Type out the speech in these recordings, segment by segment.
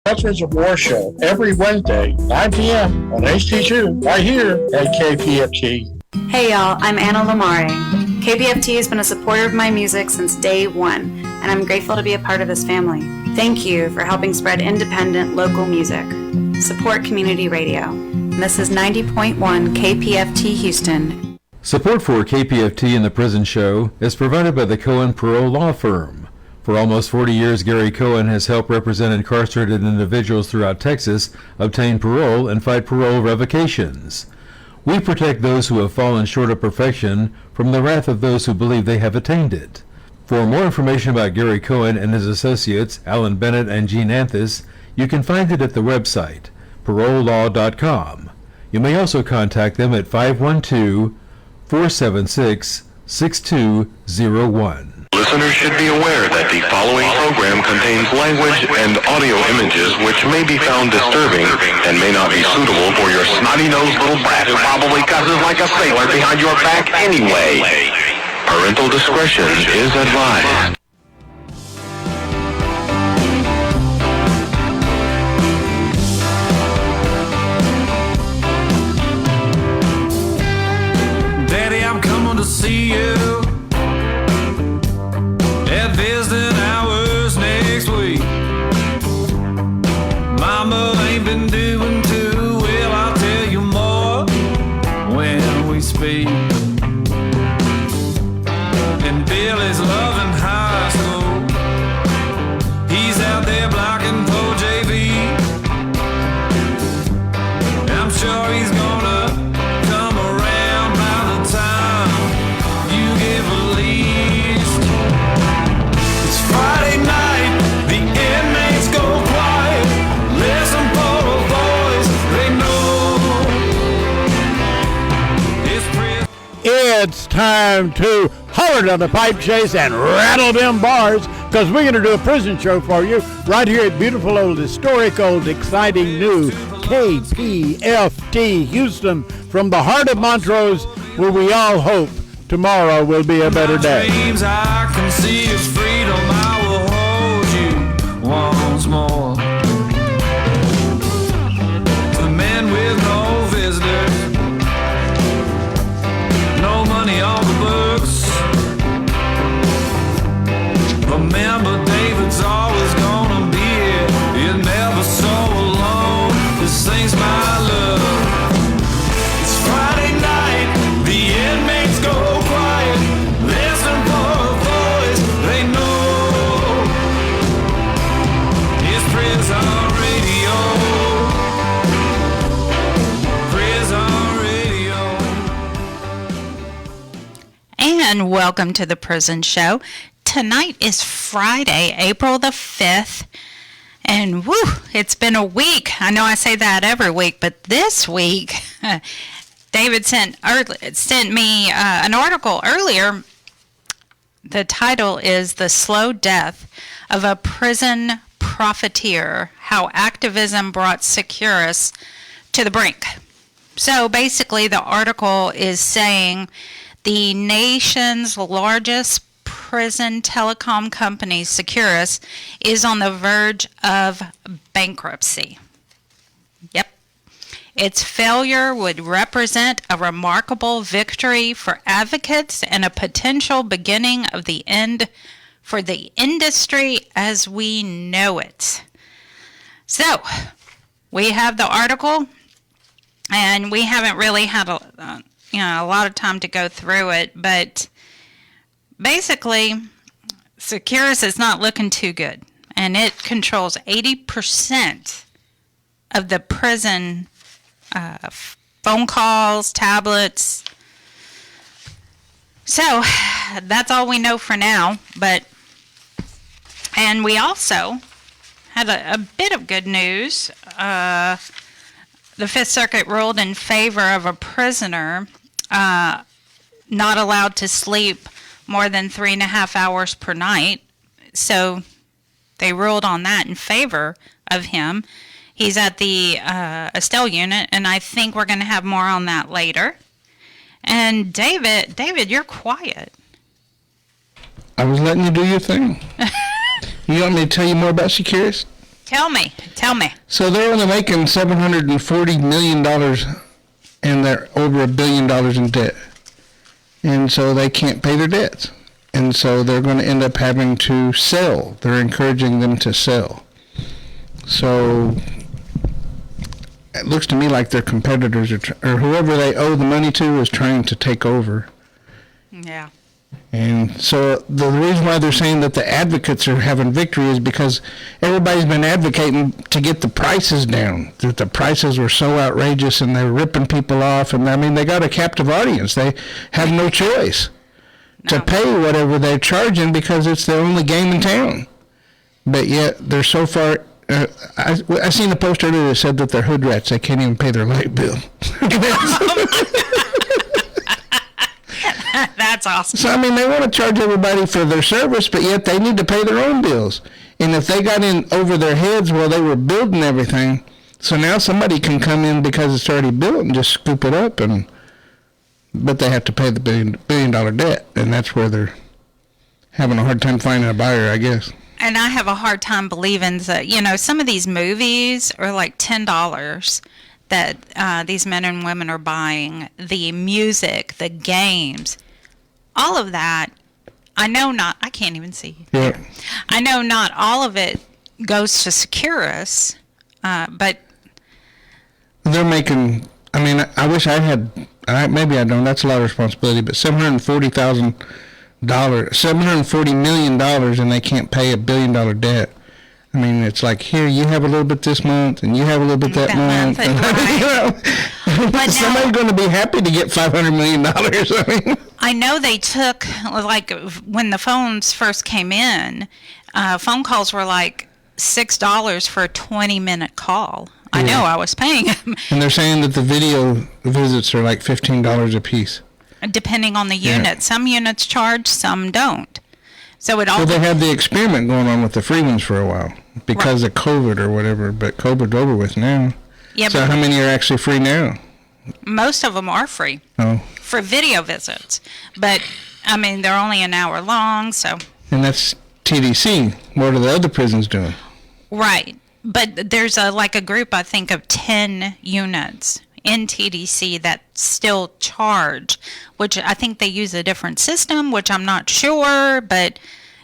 Veterans of War show every Wednesday, 9 p.m. on HT2, right here at KPFT. Hey y'all, I'm Anna Lamare. KPFT has been a supporter of my music since day one, and I'm grateful to be a part of this family. Thank you for helping spread independent local music. Support community radio. And this is 90.1 KPFT Houston. Support for KPFT and the Prison Show is provided by the Cohen Parole Law Firm. For almost 40 years, Gary Cohen has helped represent incarcerated individuals throughout Texas obtain parole and fight parole revocations. We protect those who have fallen short of perfection from the wrath of those who believe they have attained it. For more information about Gary Cohen and his associates, Alan Bennett and Gene Mathis, you can find it at the website, parolelaw.com. You may also contact them at 512-476-6201. Listeners should be aware that the following program contains language and audio images which may be found disturbing and may not be suitable for your snotty-nosed little brat who probably cusses like a sailor behind your back anyway. Parental discretion is advised. Daddy, I'm coming to see you. Visiting hours next week. Mama ain't been doing too well, I'll tell you more when we speak. And Billy's loving high school. He's out there blocking for JV. I'm sure he's gonna come around by the time you get released. Friday night, the inmates go quiet. Listen for a voice they know. It's time to holler down the pipe chase and rattle them bars, because we're going to do a prison show for you right here at beautiful old, historic old, exciting new KPFT Houston, from the heart of Montrose, where we all hope tomorrow will be a better day. Dreams I can see is freedom. I will hold you once more. To the men with no visitors, no money on the books. Remember, David's always gonna be here. You're never so alone. This thing's my love. It's Friday night. The inmates go quiet. Listen for a voice they know. It's prison radio. Prison radio. And welcome to the Prison Show. Tonight is Friday, April the 5th. And woo, it's been a week. I know I say that every week, but this week, David sent me an article earlier. The title is "The Slow Death of a Prison Profiteer, How Activism Brought Securus to the Brink." So basically the article is saying the nation's largest prison telecom company, Securus, is on the verge of bankruptcy. Yep. Its failure would represent a remarkable victory for advocates and a potential beginning of the end for the industry as we know it. So, we have the article, and we haven't really had a lot of time to go through it, but basically, Securus is not looking too good, and it controls 80% of the prison phone calls, tablets. So that's all we know for now. And we also had a bit of good news. The Fifth Circuit ruled in favor of a prisoner not allowed to sleep more than 3.5 hours per night. So they ruled on that in favor of him. He's at the Estelle unit, and I think we're going to have more on that later. And David, you're quiet. I was letting you do your thing. You want me to tell you more about Securus? Tell me. So they're only making $740 million, and they're over $1 billion in debt. And so they can't pay their debts. And so they're going to end up having to sell. They're encouraging them to sell. So it looks to me like their competitors or whoever they owe the money to is trying to take over. Yeah. And so the reason why they're saying that the advocates are having victory is because everybody's been advocating to get the prices down. That the prices were so outrageous and they're ripping people off. And I mean, they got a captive audience. They have no choice to pay whatever they're charging because it's the only game in town. But yet they're so far. I seen a post earlier that said that they're hood rats. They can't even pay their light bill. That's awesome. So, I mean, they want to charge everybody for their service, but yet they need to pay their own bills. And if they got in over their heads while they were building everything, so now somebody can come in because it's already built and just scoop it up, but they have to pay the billion dollar debt, and that's where they're having a hard time finding a buyer, I guess. And I have a hard time believing that, some of these movies are like $10 that these men and women are buying. The music, the games, all of that. I can't even see. Yeah. I know not all of it goes to Securus, but they're making, I mean, I wish I had, maybe I don't, that's a lot of responsibility, but $740 million, and they can't pay $1 billion debt. I mean, it's like, here, you have a little bit this month, and you have a little bit that month. But somebody's going to be happy to get $500 million. I mean, I know they took, like, when the phones first came in, phone calls were like $6 for a 20-minute call. I know, I was paying them. And they're saying that the video visits are like $15 a piece. Depending on the unit. Yeah. Some units charge, some don't. So it all. Well, they had the experiment going on with the free ones for a while because of COVID or whatever, but COVID's over with now. Yeah. So how many are actually free now? Most of them are free. Oh. For video visits, but I mean they're only an hour long, so. And that's TDC. What are the other prisons doing? Right, but there's a group I think of 10 units in TDC that still charge, which I think they use a different system, which I'm not sure, but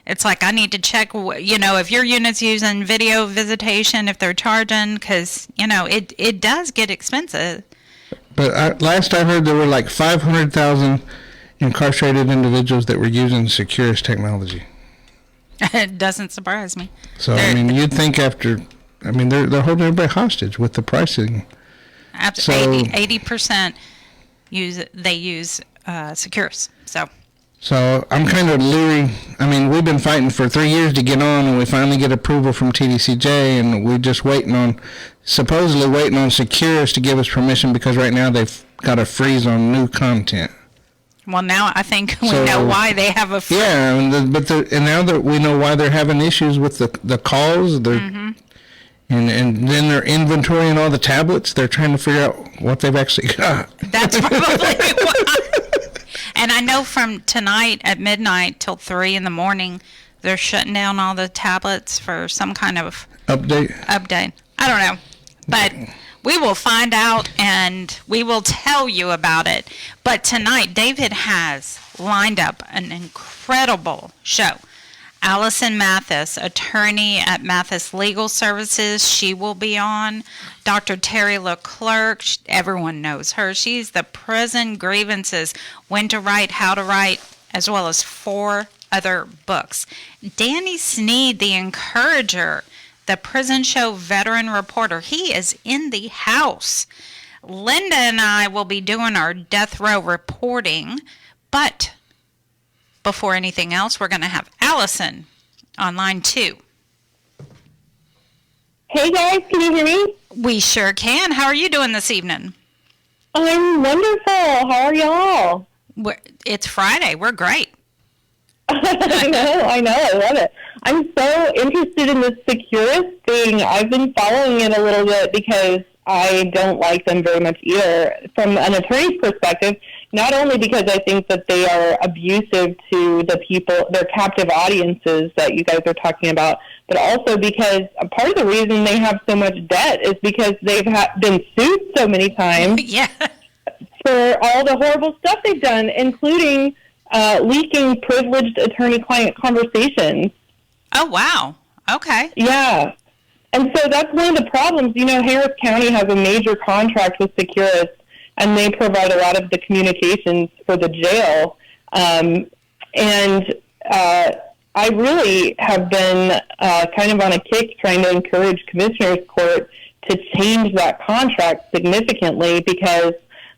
it's like I need to check, if your unit's using video visitation, if they're charging, because, it does get expensive. But last I heard there were like 500,000 incarcerated individuals that were using Securus technology. It doesn't surprise me. So, you'd think they're holding everybody hostage with the pricing. Absolutely. 80% use Securus. So I'm kind of leery. I mean, we've been fighting for 3 years to get on, and we finally get approval from TDCJ, and we're just supposedly waiting on Securus to give us permission because right now they've got a freeze on new content. Well, now I think we know why they have a freeze. Yeah, and now that we know why they're having issues with the calls, And then they're inventorying all the tablets. They're trying to figure out what they've actually got. That's probably why. And I know from tonight at midnight till 3 in the morning, they're shutting down all the tablets for some kind of update. I don't know. But we will find out and we will tell you about it. But tonight, David has lined up an incredible show. Allison Mathis, attorney at Mathis Legal Services, she will be on. Dr. Terri LeClercq, everyone knows her. She's the prison grievances, when to write, how to write, as well as 4 other books. Danny Sneed, the encourager, the prison show veteran reporter, he is in the house. Linda and I will be doing our death row reporting, but before anything else, we're going to have Allison on line 2. Hey guys, can you hear me? We sure can. How are you doing this evening? I'm wonderful. How are y'all? It's Friday. We're great. I know. I love it. I'm so interested in this Securus thing. I've been following it a little bit because I don't like them very much either. From an attorney's perspective, not only because I think that they are abusive to the people, their captive audiences that you guys are talking about, but also because a part of the reason they have so much debt is because they've been sued so many times Yeah. for all the horrible stuff they've done, including leaking privileged attorney-client conversations. Oh, wow. Okay. Yeah. And so that's one of the problems. You know, Harris County has a major contract with Securus, and they provide a lot of the communications for the jail. I really have been kind of on a kick trying to encourage Commissioner's Court to change that contract significantly, because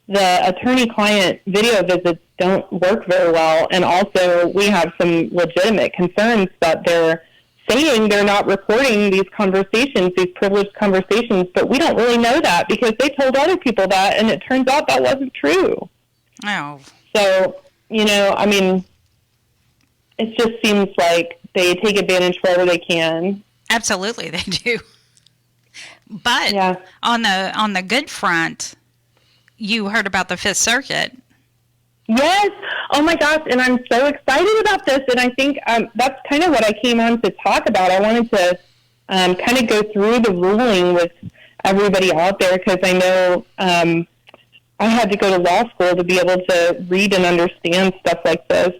the attorney-client video visits don't work very well. And also we have some legitimate concerns that they're saying they're not recording these conversations, these privileged conversations, but we don't really know that because they told other people that, and it turns out that wasn't true. Oh. So, you know, I mean, it just seems like they take advantage wherever they can. Absolutely, they do. But Yeah. on the good front, you heard about the Fifth Circuit. Yes. Oh, my gosh. And I'm so excited about this. And I think that's kind of what I came on to talk about. I wanted to kind of go through the ruling with everybody out there, because I know I had to go to law school to be able to read and understand stuff like this.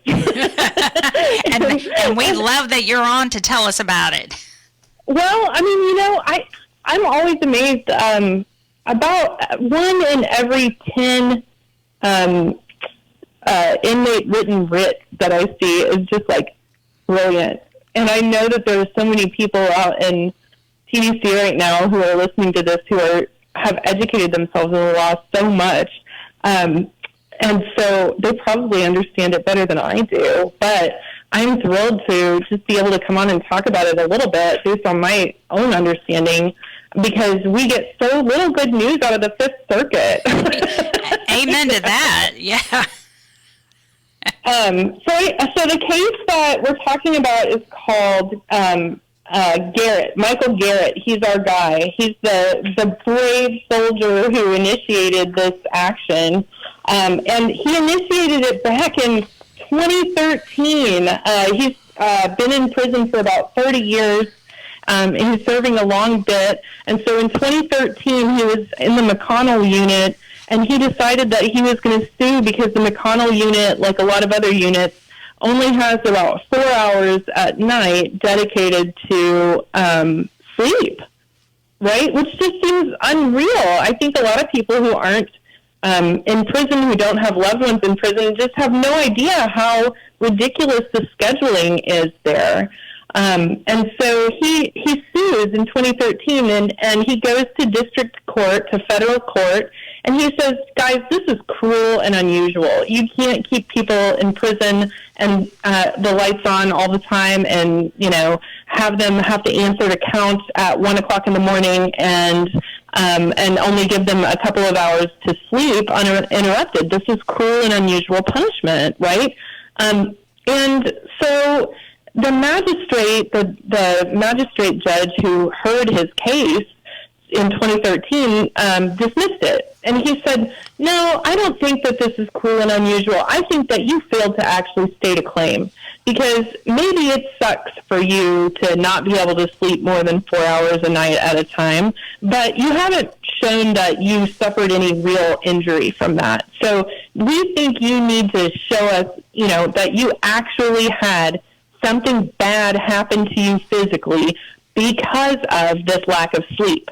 and we love that you're on to tell us about it. Well, I mean, you know, I'm always amazed. About 1 in every 10 inmate written writs that I see is just like brilliant. And I know that there's so many people out in TDC right now who are listening to this who have educated themselves in the law so much. And so they probably understand it better than I do. But I'm thrilled to just be able to come on and talk about it a little bit based on my own understanding, because we get so little good news out of the Fifth Circuit. Amen to that. Yeah. So the case that we're talking about is called Garrett, Michael Garrett. He's our guy. He's the brave soldier who initiated this action. And he initiated it back in 2013. He's been in prison for about 30 years. He's serving a long bit. And so in 2013, he was in the McConnell Unit, and he decided that he was going to sue because the McConnell Unit, like a lot of other units, only has about 4 hours at night dedicated to sleep, right? Which just seems unreal. I think a lot of people who aren't in prison, who don't have loved ones in prison, just have no idea how ridiculous the scheduling is there. And so he sues in 2013, and he goes to district court, to federal court, and he says, guys, this is cruel and unusual. You can't keep people in prison and the lights on all the time, and, you know, have them have to answer to count at 1 o'clock in the morning and only give them a couple of hours to sleep uninterrupted. This is cruel and unusual punishment, right? And so the magistrate, the magistrate judge who heard his case in 2013 dismissed it. And he said, no, I don't think that this is cruel and unusual. I think that you failed to actually state a claim, because maybe it sucks for you to not be able to sleep more than 4 hours a night at a time, but you haven't shown that you suffered any real injury from that. So we think you need to show us, you know, that you actually had something bad happen to you physically because of this lack of sleep.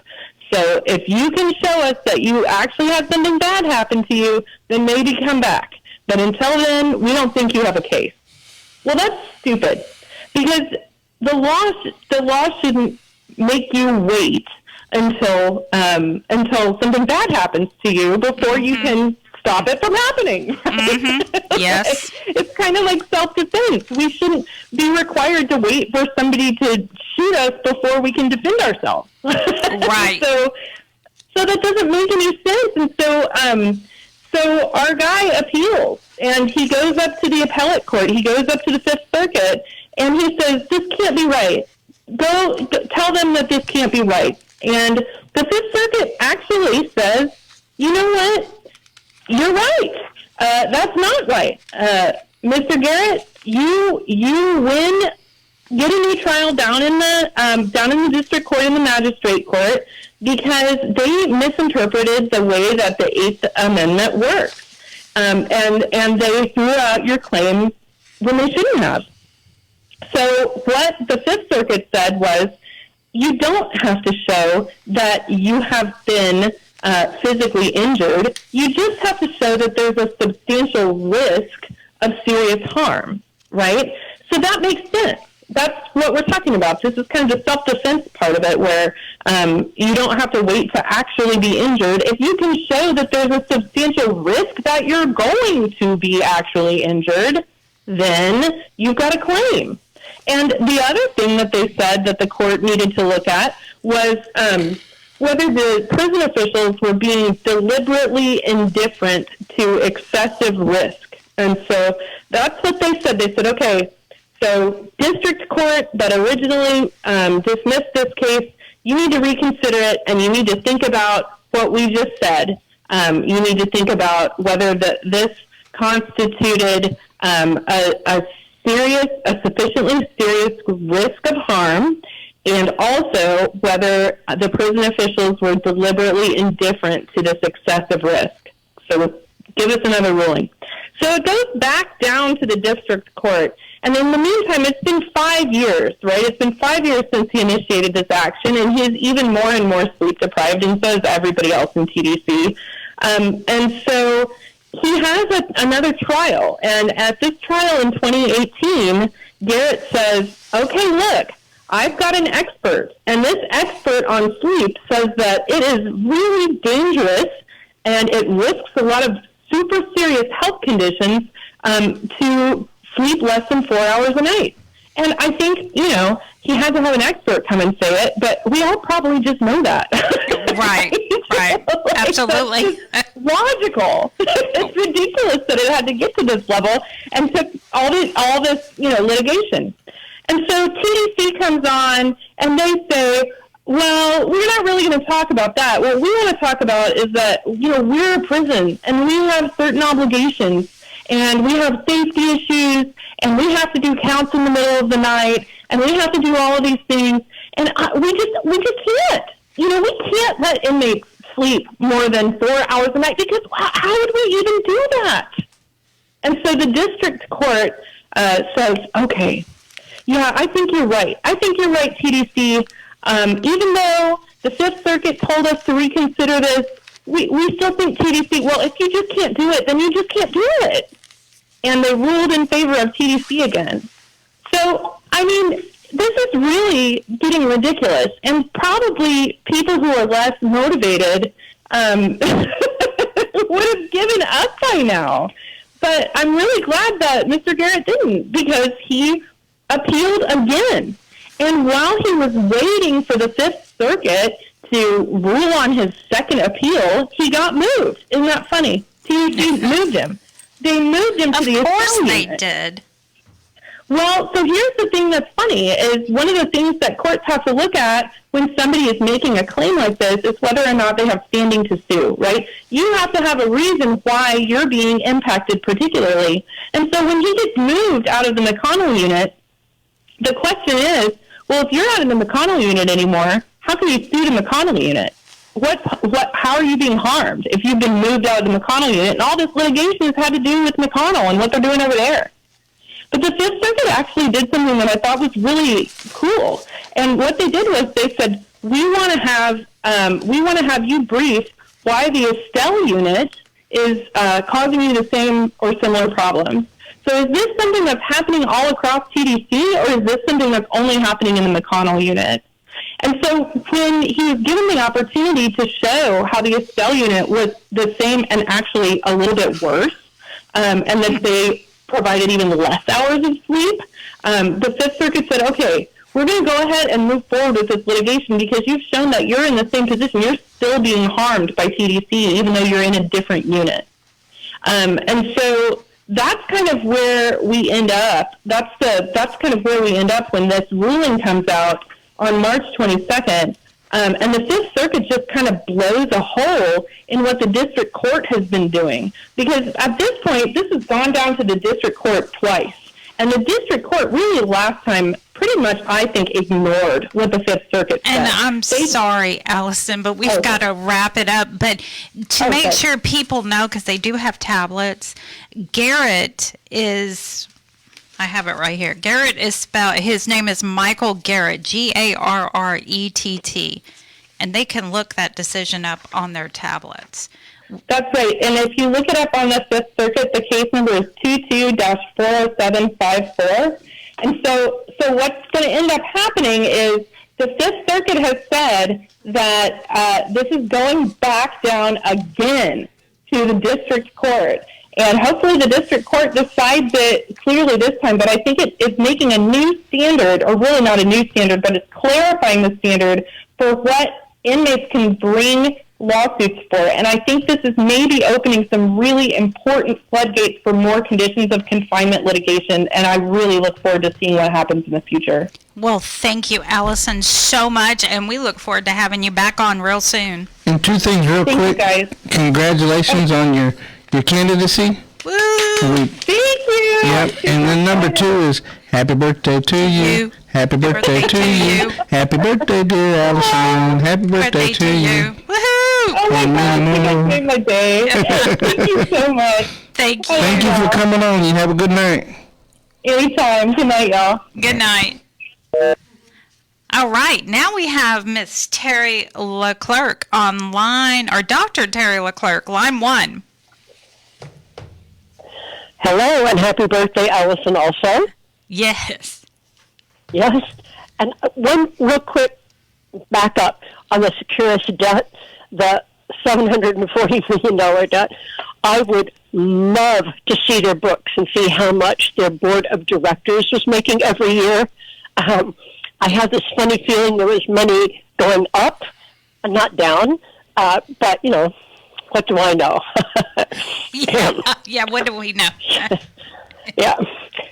So if you can show us that you actually had something bad happen to you, then maybe come back. But until then, we don't think you have a case. Well, that's stupid, because the law shouldn't make you wait until something bad happens to you before you can stop it from happening. Right? Mm-hmm. Yes. It's kind of like self-defense. We shouldn't be required to wait for somebody to shoot us before we can defend ourselves. Right. So that doesn't make any sense. And so our guy appeals, and he goes up to the appellate court. He goes up to the Fifth Circuit, and he says, this can't be right. Go tell them that this can't be right. And the Fifth Circuit actually says, you know what? You're right. That's not right. Mr. Garrett, you win get a new trial down in the district court and the magistrate court because they misinterpreted the way that the Eighth Amendment works, and they threw out your claims when they shouldn't have. So what the Fifth Circuit said was, you don't have to show that you have been physically injured. You just have to show that there's a substantial risk of serious harm, right? So that makes sense. That's what we're talking about. This is kind of the self-defense part of it, where you don't have to wait to actually be injured. If you can show that there's a substantial risk that you're going to be actually injured, then you've got a claim. And the other thing that they said that the court needed to look at was whether the prison officials were being deliberately indifferent to excessive risk. And so that's what they said. They said, okay, so district court that originally dismissed this case, you need to reconsider it, and you need to think about what we just said. You need to think about whether this constituted a sufficiently serious risk of harm, and also whether the prison officials were deliberately indifferent to this excessive risk. So give us another ruling. So it goes back down to the district court. And in the meantime, it's been 5 years, right? It's been 5 years since he initiated this action, and he's even more and more sleep deprived, and so is everybody else in TDC. And so he has another trial. And at this trial in 2018, Garrett says, okay, look, I've got an expert, and this expert on sleep says that it is really dangerous and it risks a lot of super serious health conditions to sleep less than 4 hours a night. And I think, he had to have an expert come and say it, but we all probably just know that. Right. Absolutely. Logical. It's ridiculous that it had to get to this level and took all this litigation. And so TDC comes on and they say, well, we're not really going to talk about that. What we want to talk about is that, we're a prison and we have certain obligations and we have safety issues and we have to do counts in the middle of the night and we have to do all of these things. And we just can't. We can't let inmates sleep more than 4 hours a night because how would we even do that? And so the district court says, okay, yeah, I think you're right. I think you're right, TDC. Even though the Fifth Circuit told us to reconsider this, we still think TDC, well, if you just can't do it, then you just can't do it. And they ruled in favor of TDC again. So, this is really getting ridiculous. And probably people who are less motivated would have given up by now. But I'm really glad that Mr. Garrett didn't, because he appealed again. And while he was waiting for the Fifth Circuit to rule on his second appeal, he got moved. Isn't that funny? TDC moved him. They moved him to the Unit. Of course they did. Well, so here's the thing that's funny, is one of the things that courts have to look at when somebody is making a claim like this is whether or not they have standing to sue, right? You have to have a reason why you're being impacted particularly. And so when he gets moved out of the McConnell unit, the question is, well, if you're not in the McConnell unit anymore, how can you sue the McConnell unit? How are you being harmed if you've been moved out of the McConnell unit? And all this litigation has had to do with McConnell and what they're doing over there. But the Fifth Circuit actually did something that I thought was really cool. And what they did was they said, we want to have you brief why the Estelle unit is causing you the same or similar problems. So is this something that's happening all across TDC, or is this something that's only happening in the McConnell unit? And so when he was given the opportunity to show how the Estelle unit was the same and actually a little bit worse, and that they provided even less hours of sleep, the Fifth Circuit said, okay, we're going to go ahead and move forward with this litigation because you've shown that you're in the same position. You're still being harmed by TDC, even though you're in a different unit. And so that's kind of where we end up. That's kind of where we end up when this ruling comes out on March 22nd. And the Fifth Circuit just kind of blows a hole in what the district court has been doing. Because at this point, this has gone down to the district court twice. And the district court really last time pretty much, I think, ignored what the Fifth Circuit said. And I'm sorry, Allison, but we've got to wrap it up. But to make sure people know, because they do have tablets, Garrett is, I have it right here. Garrett is spelled, his name is Michael Garrett, Garrett. And they can look that decision up on their tablets. That's right. And if you look it up on the Fifth Circuit, the case number is 22-40754. And so what's going to end up happening is the Fifth Circuit has said that this is going back down again to the district court. And hopefully the district court decides it clearly this time. But I think it's making a new standard, or really not a new standard, but it's clarifying the standard for what inmates can bring lawsuits for. And I think this is maybe opening some really important floodgates for more conditions of confinement litigation, and I really look forward to seeing what happens in the future. Well, thank you, Allison, so much, and we look forward to having you back on real soon. And two things real quick. You guys. Congratulations on your candidacy. Woo! Thank you! Yep, and then number 2 is happy birthday to you. Happy birthday to you. Happy birthday, dear Allison. Happy birthday to you. Woohoo! Oh my gosh, you guys made my day. Thank you so much. Thank you. Thank you for coming on. You have a good night. Anytime. Good night, y'all. Good night. All right, now we have Miss Terri LeClercq online, or Dr. Terri LeClercq, line 1. Hello, and happy birthday, Allison, also. Yes. Yes. And one real quick backup on the Securus debt, the $740 million debt. I would love to see their books and see how much their board of directors was making every year. I have this funny feeling there was money going up and not down, but, you know, what do I know? Yeah, what do we know? Yeah.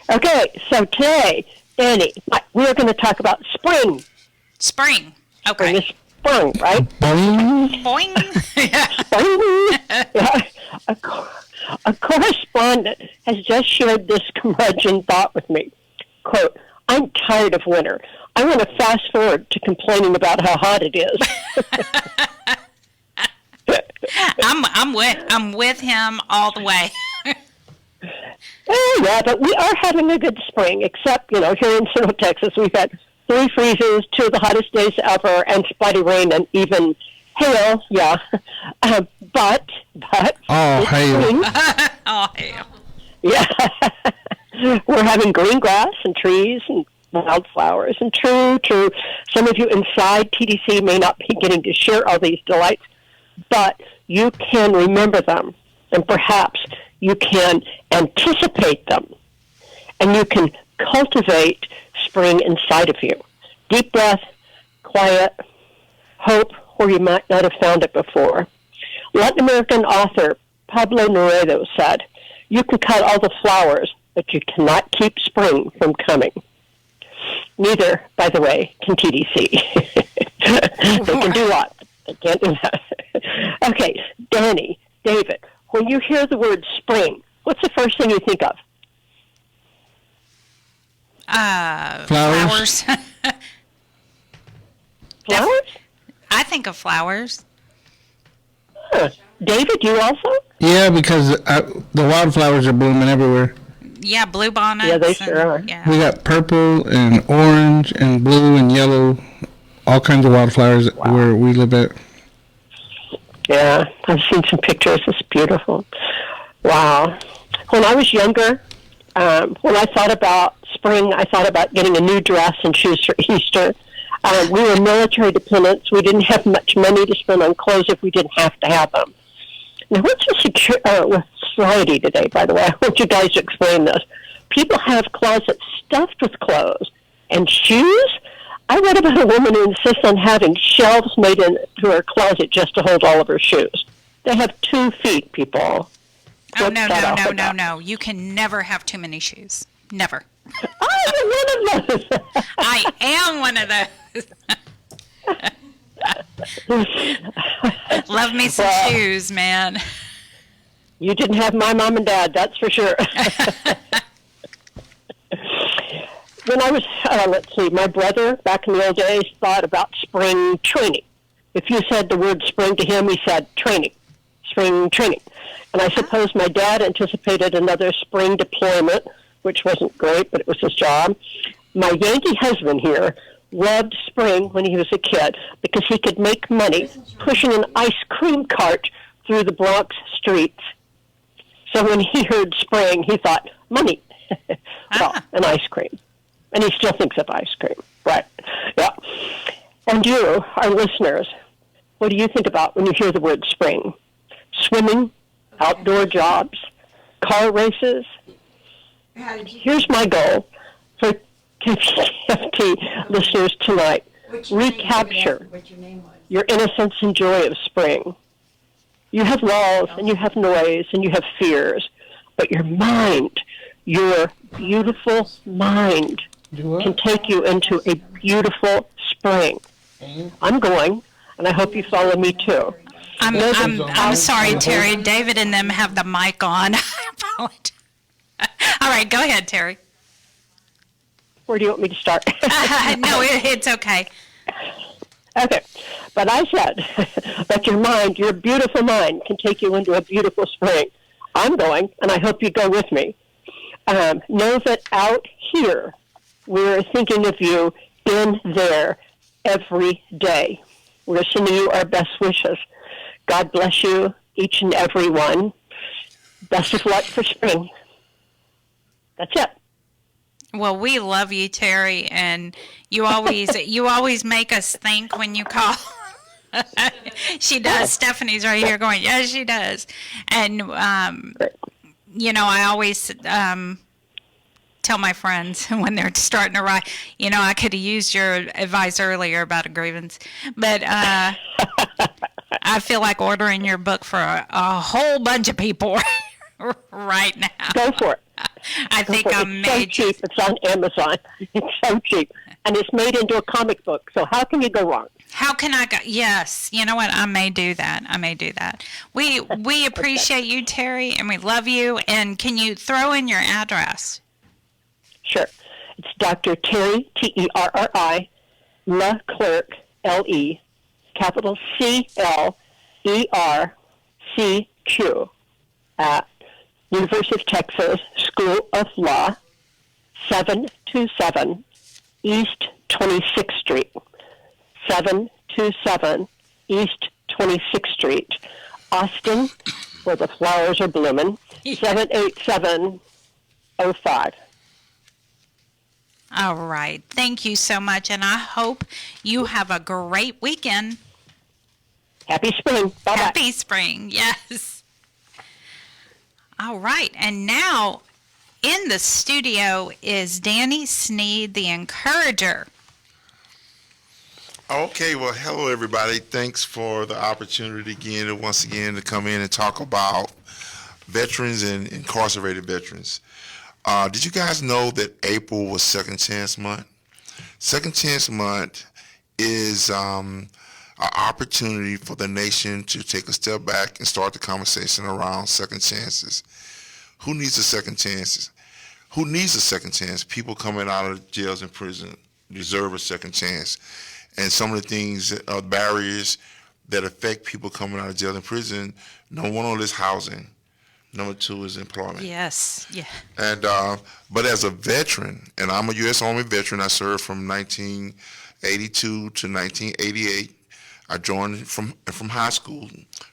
Okay, so today, Dani, we're going to talk about spring. Spring. Okay. Spring, right? Boing. Boing. Spring. Yeah. A correspondent has just shared this curmudgeon thought with me. Quote, I'm tired of winter. I want to fast forward to complaining about how hot it is. I'm with him all the way. Oh, yeah, but we are having a good spring, except, you know, here in Central Texas, we've had 3 freezes, 2 of the hottest days ever, and spotty rain, and even hail, yeah. But oh, hail. Spring. Oh, hail. Yeah. We're having green grass and trees and wildflowers. And true, some of you inside TDC may not be getting to share all these delights, but you can remember them, and perhaps you can anticipate them, and you can cultivate spring inside of you. Deep breath, quiet, hope where you might not have found it before. Latin American author Pablo Neruda said, you can cut all the flowers, but you cannot keep spring from coming. Neither, by the way, can TDC. They can do what? They can't do that. Okay, Dani, David, when you hear the word spring, what's the first thing you think of? Flowers. Flowers? I think of flowers. Huh. David, you also? Yeah, because the wildflowers are blooming everywhere. Yeah, blue bonnets. Yeah, they sure are. Yeah. We got purple and orange and blue and yellow, all kinds of wildflowers where we live at. Yeah, I've seen some pictures. It's beautiful. Wow. When I was younger, when I thought about spring, I thought about getting a new dress and shoes for Easter. We were military dependents. We didn't have much money to spend on clothes if we didn't have to have them. Now, what's the society today, by the way? I want you guys to explain this. People have closets stuffed with clothes and shoes. I read about a woman who insists on having shelves made into her closet just to hold all of her shoes. They have 2 feet, people. Oh, no. You can never have too many shoes. Never. I'm one of those. I am one of those. Love me some shoes, man. You didn't have my mom and dad, that's for sure. when I was, let's see, my brother back in the old days thought about spring training. If you said the word spring to him, he said training, spring training. And I suppose my dad anticipated another spring deployment, which wasn't great, but it was his job. My Yankee husband here loved spring when he was a kid because he could make money pushing an ice cream cart through the Bronx streets. So when he heard spring, he thought, money, well, and ice cream. And he still thinks of ice cream, right? Yeah. And you, our listeners, what do you think about when you hear the word spring? Swimming, outdoor jobs, car races? Here's my goal for KPFT listeners tonight. Recapture your innocence and joy of spring. You have laws and you have noise and you have fears, but your mind, your beautiful mind can take you into a beautiful spring. I'm going, and I hope you follow me too. I'm sorry, Terry. David and them have the mic on. I apologize. All right, go ahead, Terry. Where do you want me to start? No, it's okay. Okay, but I said that your mind, your beautiful mind, can take you into a beautiful spring. I'm going, and I hope you go with me. Know that out here, we're thinking of you in there every day. We're sending you our best wishes. God bless you, each and every one. Best of luck for spring. That's it. Well, we love you, Terry, and you always make us think when you call. She does. Stephanie's right here going, yes, she does. And, I always tell my friends when they're starting to write, I could have used your advice earlier about a grievance, but I feel like ordering your book for a whole bunch of people right now. Go for it. I think I'm made. So cheap. It's on Amazon. It's so cheap. And it's made into a comic book. So how can you go wrong? How can I go? Yes. You know what? I may do that. We appreciate you, Terry, and we love you. And can you throw in your address? Sure. It's Dr. Terri, Terri, LeClercq, LE, capital CLERCQ, at University of Texas School of Law, 727 East 26th Street. 727 East 26th Street, Austin, where the flowers are blooming, 78705. All right. Thank you so much, and I hope you have a great weekend. Happy spring. Bye-bye. Happy spring, yes. All right, and now in the studio is Dani Sneed, the Encourager. Okay, well, hello, everybody. Thanks for the opportunity once again to come in and talk about veterans and incarcerated veterans. Did you guys know that April was Second Chance Month? Second Chance Month is an opportunity for the nation to take a step back and start the conversation around second chances. Who needs a second chance? Who needs a second chance? People coming out of jails and prison deserve a second chance. And some of the things, barriers that affect people coming out of jail and prison, number one is housing. Number two is employment. Yes, yeah. And but as a veteran, and I'm a U.S. Army veteran, I served from 1982 to 1988. I joined from high school.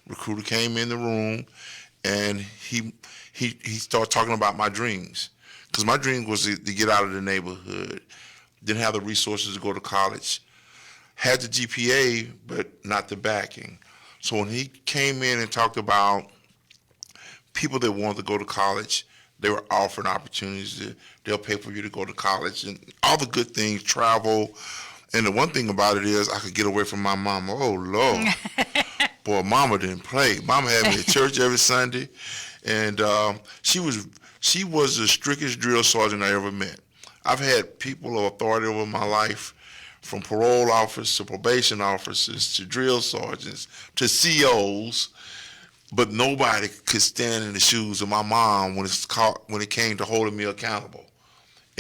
Recruiter came in the room, and he started talking about my dreams, because my dream was to get out of the neighborhood. Didn't have the resources to go to college. Had the GPA, but not the backing. So when he came in and talked about people that wanted to go to college, they were offering opportunities. They'll pay for you to go to college and all the good things, travel. And the one thing about it is I could get away from my mama. Oh, Lord. Boy, mama didn't play. Mama had me at church every Sunday. And she was the strictest drill sergeant I ever met. I've had people of authority over my life, from parole officers to probation officers to drill sergeants to COs, but nobody could stand in the shoes of my mom when it came to holding me accountable.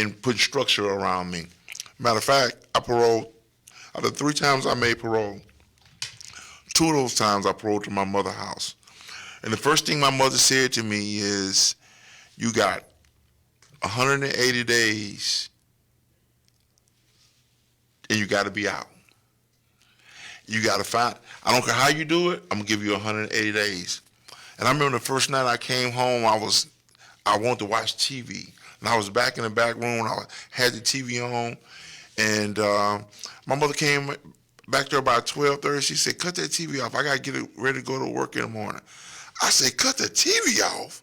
and put structure around me. Matter of fact, I paroled, out of 3 times I made parole, 2 of those times I paroled to my mother's house. And the first thing my mother said to me is, you got 180 days and you got to be out. You got to find, I don't care how you do it, I'm going to give you 180 days. And I remember the first night I came home, I wanted to watch TV. And I was back in the back room, and I had the TV on. And my mother came back there about 12:30. She said, cut that TV off. I got to get it ready to go to work in the morning. I said, cut the TV off?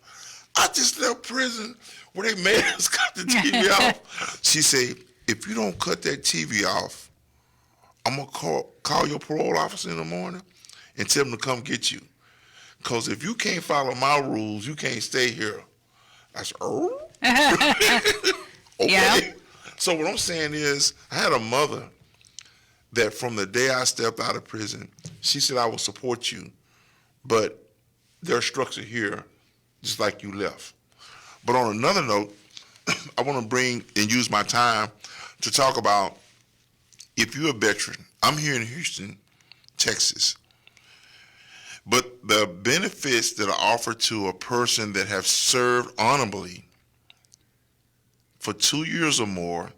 I just left prison where they made us cut the TV off. She said, if you don't cut that TV off, I'm going to call your parole officer in the morning and tell them to come get you. Because if you can't follow my rules, you can't stay here. I said, oh? Okay. Yeah. So what I'm saying is, I had a mother that from the day I stepped out of prison, she said, I will support you, but there's structure here, just like you left. But on another note, I want to bring and use my time to talk about, if you're a veteran, I'm here in Houston, Texas, but the benefits that are offered to a person that have served honorably for 2 years or more,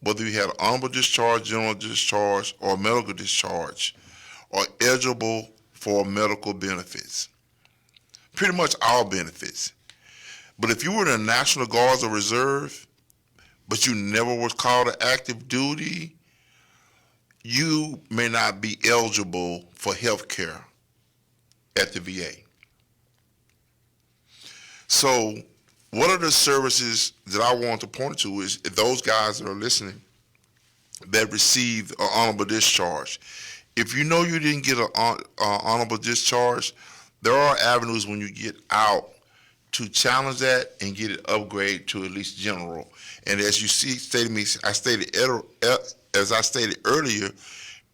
whether you had honorable discharge, general discharge, or medical discharge, are eligible for medical benefits. Pretty much all benefits. But if you were in the National Guards or Reserve, but you never was called to active duty, you may not be eligible for health care at the VA. So what are the services that I want to point to is those guys that are listening that received an honorable discharge. If you know you didn't get an honorable discharge, there are avenues when you get out to challenge that and get it upgraded to at least general. And as you see, as I stated earlier,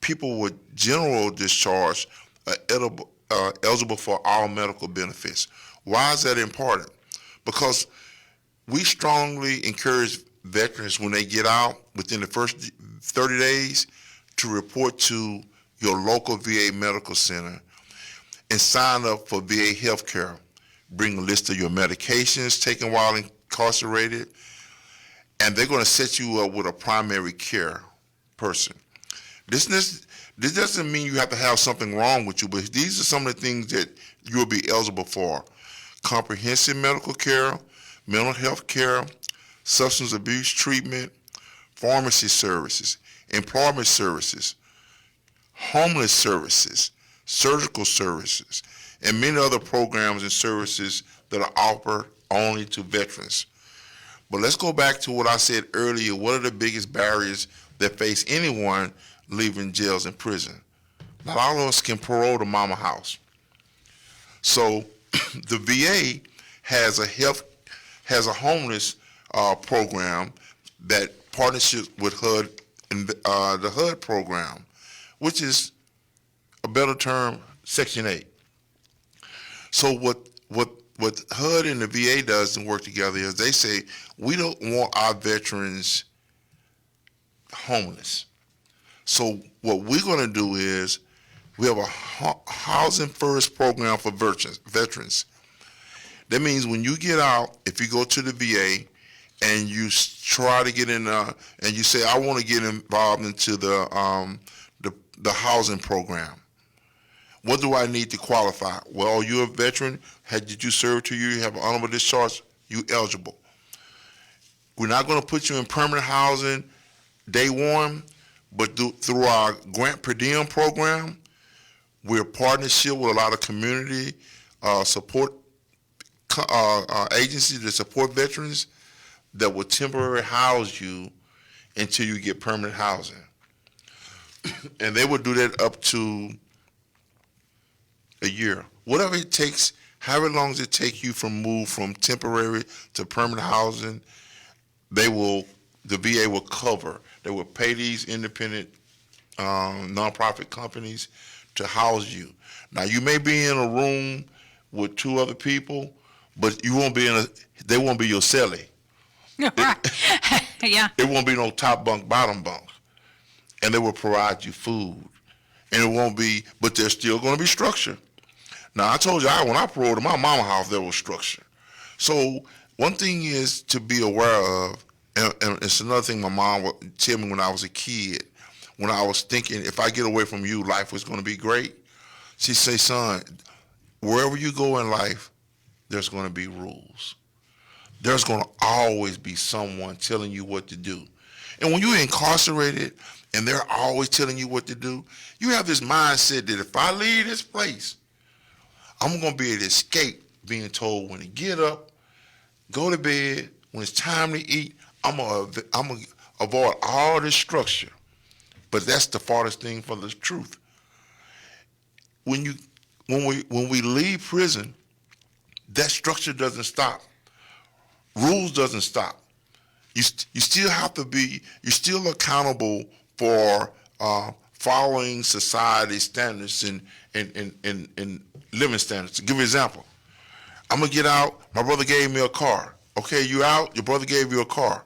people with general discharge are eligible for all medical benefits. Why is that important? Because we strongly encourage veterans when they get out within the first 30 days to report to your local VA medical center and sign up for VA health care. Bring a list of your medications taken while incarcerated, and they're going to set you up with a primary care person. This doesn't mean you have to have something wrong with you, but these are some of the things that you'll be eligible for. Comprehensive medical care, mental health care, substance abuse treatment, pharmacy services, employment services, homeless services, surgical services, and many other programs and services that are offered only to veterans. But let's go back to what I said earlier. What are the biggest barriers that face anyone leaving jails and prison? Not all of us can parole to mama house. So the VA has a homeless program that partnerships with HUD and the HUD program, which is a better term, Section 8. So what HUD and the VA does and work together is they say, we don't want our veterans homeless. So what we're going to do is we have a housing first program for veterans. That means when you get out, if you go to the VA and you try to get in, and you say, I want to get involved into the housing program. What do I need to qualify? Well, you're a veteran. Did you serve 2 years? You have an honorable discharge? You eligible. We're not going to put you in permanent housing day one, but through our grant per diem program, we're a partnership with a lot of community support agencies that support veterans that will temporarily house you until you get permanent housing. And they will do that up to a year. Whatever it takes, however long as it takes you from move from temporary to permanent housing, the VA will cover. They will pay these independent nonprofit companies to house you. Now you may be in a room with 2 other people, but you won't be they won't be your cellie. Yeah. It won't be no top bunk, bottom bunk. And they will provide you food. And it won't be, but there's still going to be structure. Now, I told you, when I paroled in my mama's house, there was structure. So one thing is to be aware of, and it's another thing my mom would tell me when I was a kid, when I was thinking, if I get away from you, life was going to be great. She'd say, son, wherever you go in life, there's going to be rules. There's going to always be someone telling you what to do. And when you're incarcerated and they're always telling you what to do, you have this mindset that if I leave this place, I'm going to be able to escape being told when to get up, go to bed, when it's time to eat. I'm going to avoid all this structure. But that's the farthest thing from the truth. When we leave prison, that structure doesn't stop. Rules doesn't stop. You still have to be, you're still accountable for following society standards and living standards. To give you an example, I'm going to get out, my brother gave me a car. Okay, you out, your brother gave you a car.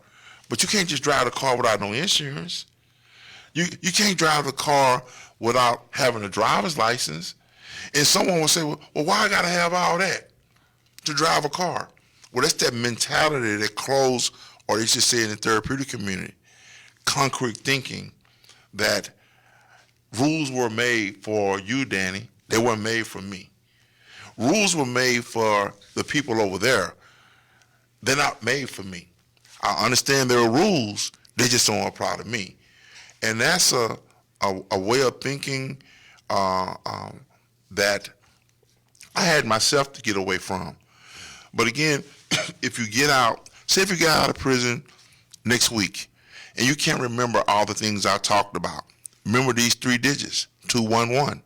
But you can't just drive the car without no insurance. You can't drive the car without having a driver's license. And someone will say, well, why I got to have all that to drive a car? Well, that's that mentality that closed, or they should say in the therapeutic community, concrete thinking that rules were made for you, Danny. They weren't made for me. Rules were made for the people over there. They're not made for me. I understand there are rules. They just don't apply to me. And that's a way of thinking that I had myself to get away from. But again, if you get out, say if you get out of prison next week and you can't remember all the things I talked about, remember these 3 digits, 211.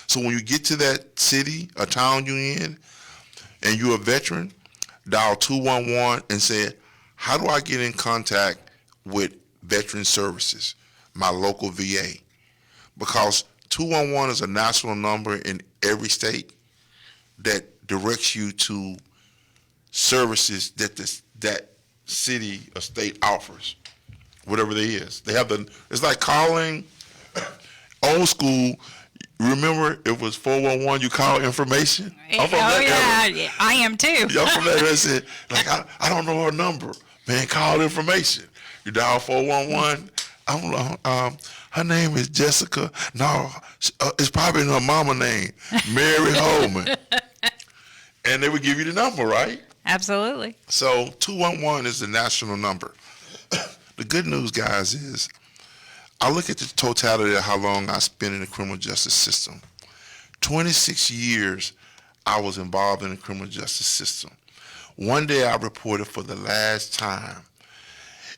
So when you get to that city or town you're in and you're a veteran, dial 211 and say, how do I get in contact with Veteran Services, my local VA? Because 211 is a national number in every state that directs you to services that that city or state offers, whatever it is. They have it's like calling old school. Remember, it was 411. You call information. I'm from that era. I am too. Y'all from that era said, like, I don't know her number. Man, call information. You dial 411. Her name is Jessica. No, it's probably her mama name, Mary Holman. And they would give you the number, right? Absolutely. So 211 is the national number. The good news, guys, is I look at the totality of how long I spent in the criminal justice system. 26 years I was involved in the criminal justice system. One day I reported for the last time,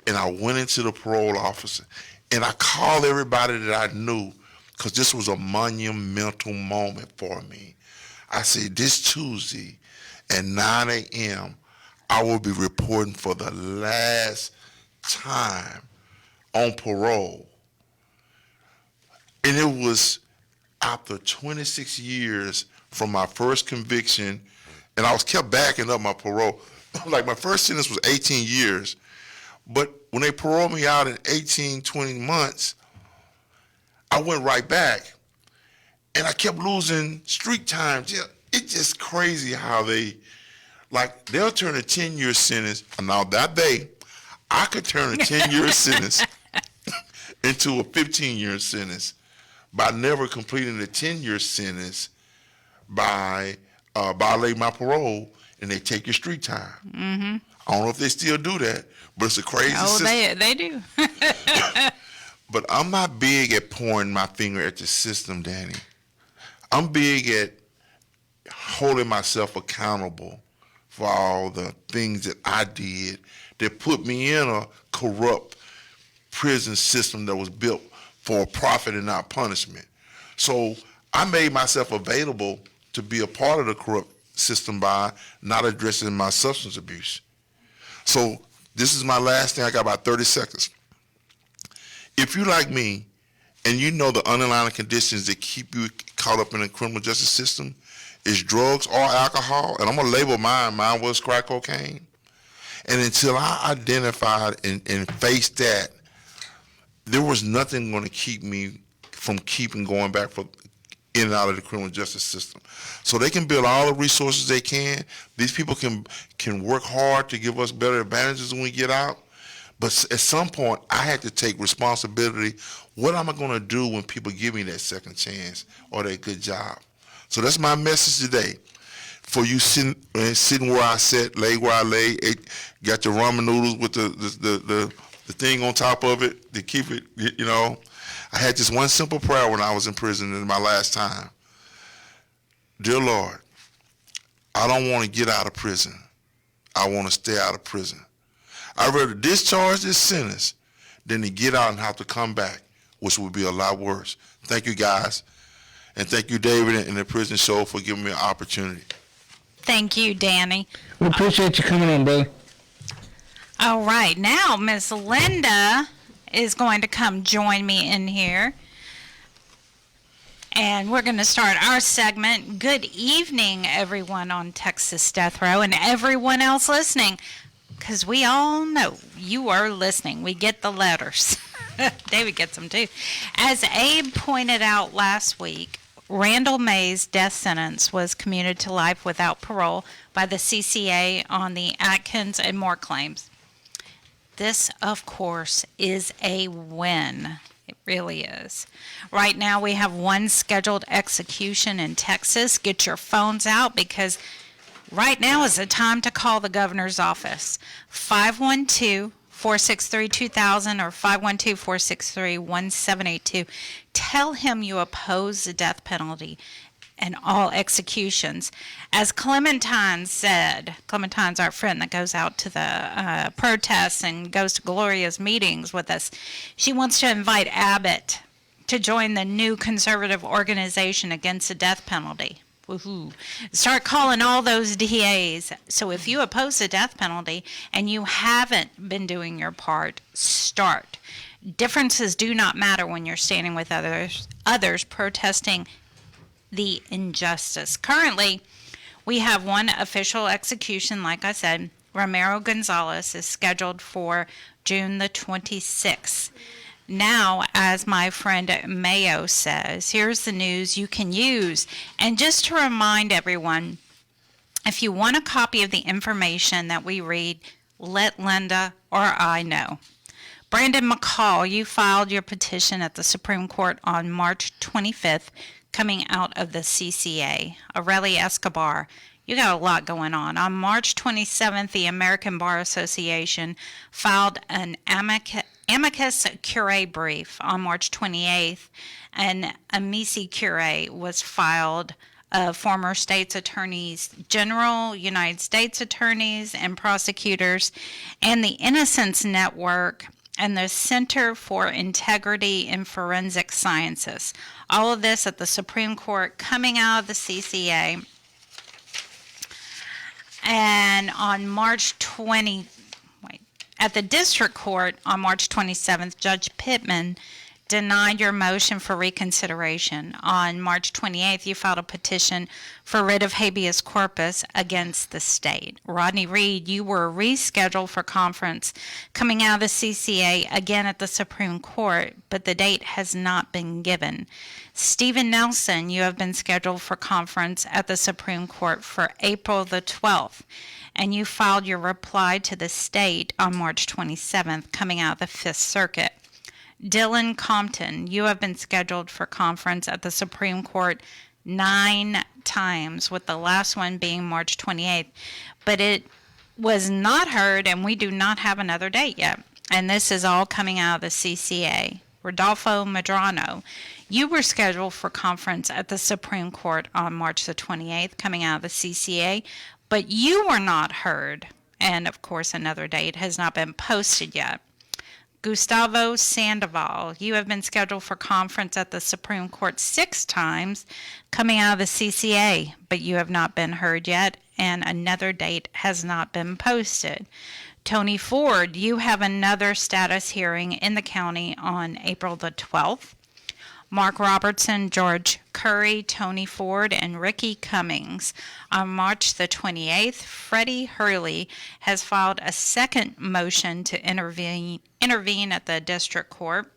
and I went into the parole officer, and I called everybody that I knew, because this was a monumental moment for me. I said, this Tuesday at 9 a.m., I will be reporting for the last time on parole. And it was after 26 years from my first conviction, and I was kept backing up my parole. Like, my first sentence was 18 years, but when they paroled me out in 18, 20 months, I went right back, and I kept losing street time. It's just crazy how they'll turn a 10-year sentence, and now that day, I could turn a 10-year sentence into a 15-year sentence by never completing the 10-year sentence by violating my parole, and they take your street time. Mm-hmm. I don't know if they still do that, but it's a crazy system. Oh, they do. But I'm not big at pointing my finger at the system, Danny. I'm big at holding myself accountable for all the things that I did that put me in a corrupt prison system that was built for profit and not punishment. So I made myself available to be a part of the corrupt system by not addressing my substance abuse. So this is my last thing. I got about 30 seconds. If you like me and you know the underlying conditions that keep you caught up in the criminal justice system is drugs or alcohol, and I'm going to label mine was crack cocaine, And until I identified and faced that, there was nothing going to keep me from keeping going back in and out of the criminal justice system. So they can build all the resources they can. These people can work hard to give us better advantages when we get out. But at some point, I had to take responsibility. What am I going to do when people give me that second chance or that good job? So that's my message today. For you sitting where I sat, lay where I lay, got your ramen noodles with the thing on top of it to keep it, you know. I had just one simple prayer when I was in prison in my last time. Dear Lord, I don't want to get out of prison. I want to stay out of prison. I'd rather discharge this sentence than to get out and have to come back, which would be a lot worse. Thank you, guys. And thank you, David, and the Prison Show for giving me an opportunity. Thank you, Danny. We appreciate you coming on, brother. All right, now Miss Linda is going to come join me in here. And we're going to start our segment. Good evening, everyone on Texas Death Row and everyone else listening, because we all know you are listening. We get the letters. David gets them too. As Abe pointed out last week, Randall May's death sentence was commuted to life without parole by the CCA on the Atkins and Moore claims. This, of course, is a win. It really is. Right now we have one scheduled execution in Texas. Get your phones out because right now is the time to call the governor's office. 512-463-2000 or 512-463-1782. Tell him you oppose the death penalty and all executions. As Clementine said, Clementine's our friend that goes out to the protests and goes to Gloria's meetings with us. She wants to invite Abbott to join the new conservative organization against the death penalty. Woohoo. Start calling all those DAs. So if you oppose the death penalty and you haven't been doing your part, start. Differences do not matter when you're standing with others protesting the injustice. Currently, we have one official execution, like I said. Romero Gonzalez is scheduled for June the 26th. Now, as my friend Mayo says, here's the news you can use. And just to remind everyone, if you want a copy of the information that we read, let Linda or I know. Brandon McCall, you filed your petition at the Supreme Court on March 25th, coming out of the CCA. Aureli Escobar, you got a lot going on. On March 27th, the American Bar Association filed an amicus curiae brief. On March 28th, an amici curiae was filed of former states attorneys general, United States attorneys, and prosecutors, and the Innocence Network and the Center for Integrity in Forensic Sciences. All of this at the Supreme Court coming out of the CCA. And on at the District Court on March 27th, Judge Pittman denied your motion for reconsideration. On March 28th, you filed a petition for writ of habeas corpus against the state. Rodney Reed, you were rescheduled for conference coming out of the CCA again at the Supreme Court, but the date has not been given. Stephen Nelson, you have been scheduled for conference at the Supreme Court for April the 12th, and you filed your reply to the state on March 27th coming out of the Fifth Circuit. Dylan Compton, you have been scheduled for conference at the Supreme Court 9 times, with the last one being March 28th. But it was not heard, and we do not have another date yet. And this is all coming out of the CCA. Rodolfo Medrano, you were scheduled for conference at the Supreme Court on March the 28th, coming out of the CCA, but you were not heard. And, of course, another date has not been posted yet. Gustavo Sandoval, you have been scheduled for conference at the Supreme Court 6 times, coming out of the CCA, but you have not been heard yet, and another date has not been posted. Tony Ford, you have another status hearing in the county on April the 12th. Mark Robertson, George Curry, Tony Ford, and Ricky Cummings. On March the 28th, Freddie Hurley has filed a second motion to intervene at the district court.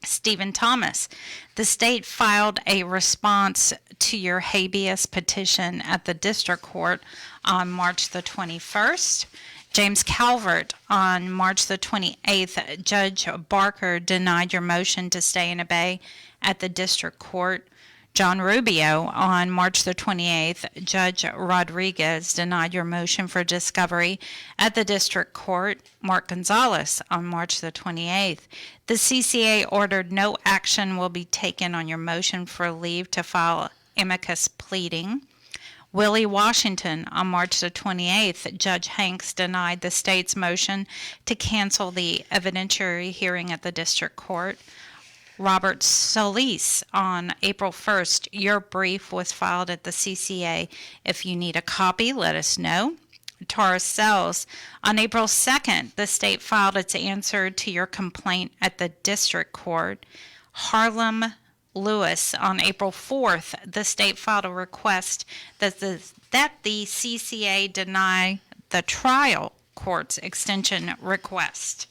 Stephen Thomas, the state filed a response to your habeas petition at the district court on March the 21st. James Calvert, on March the 28th, Judge Barker denied your motion to stay and obey at the district court. John Rubio, on March the 28th, Judge Rodriguez denied your motion for discovery at the district court. Mark Gonzalez, on March the 28th, the CCA ordered no action will be taken on your motion for leave to file amicus pleading. Willie Washington, on March the 28th, Judge Hanks denied the state's motion to cancel the evidentiary hearing at the district court. Robert Solis, on April 1st, your brief was filed at the CCA. If you need a copy, let us know. Taurus Sells, on April 2nd, the state filed its answer to your complaint at the district court. Harlem Lewis, on April 4th, the state filed a request that the CCA deny the trial court's extension request.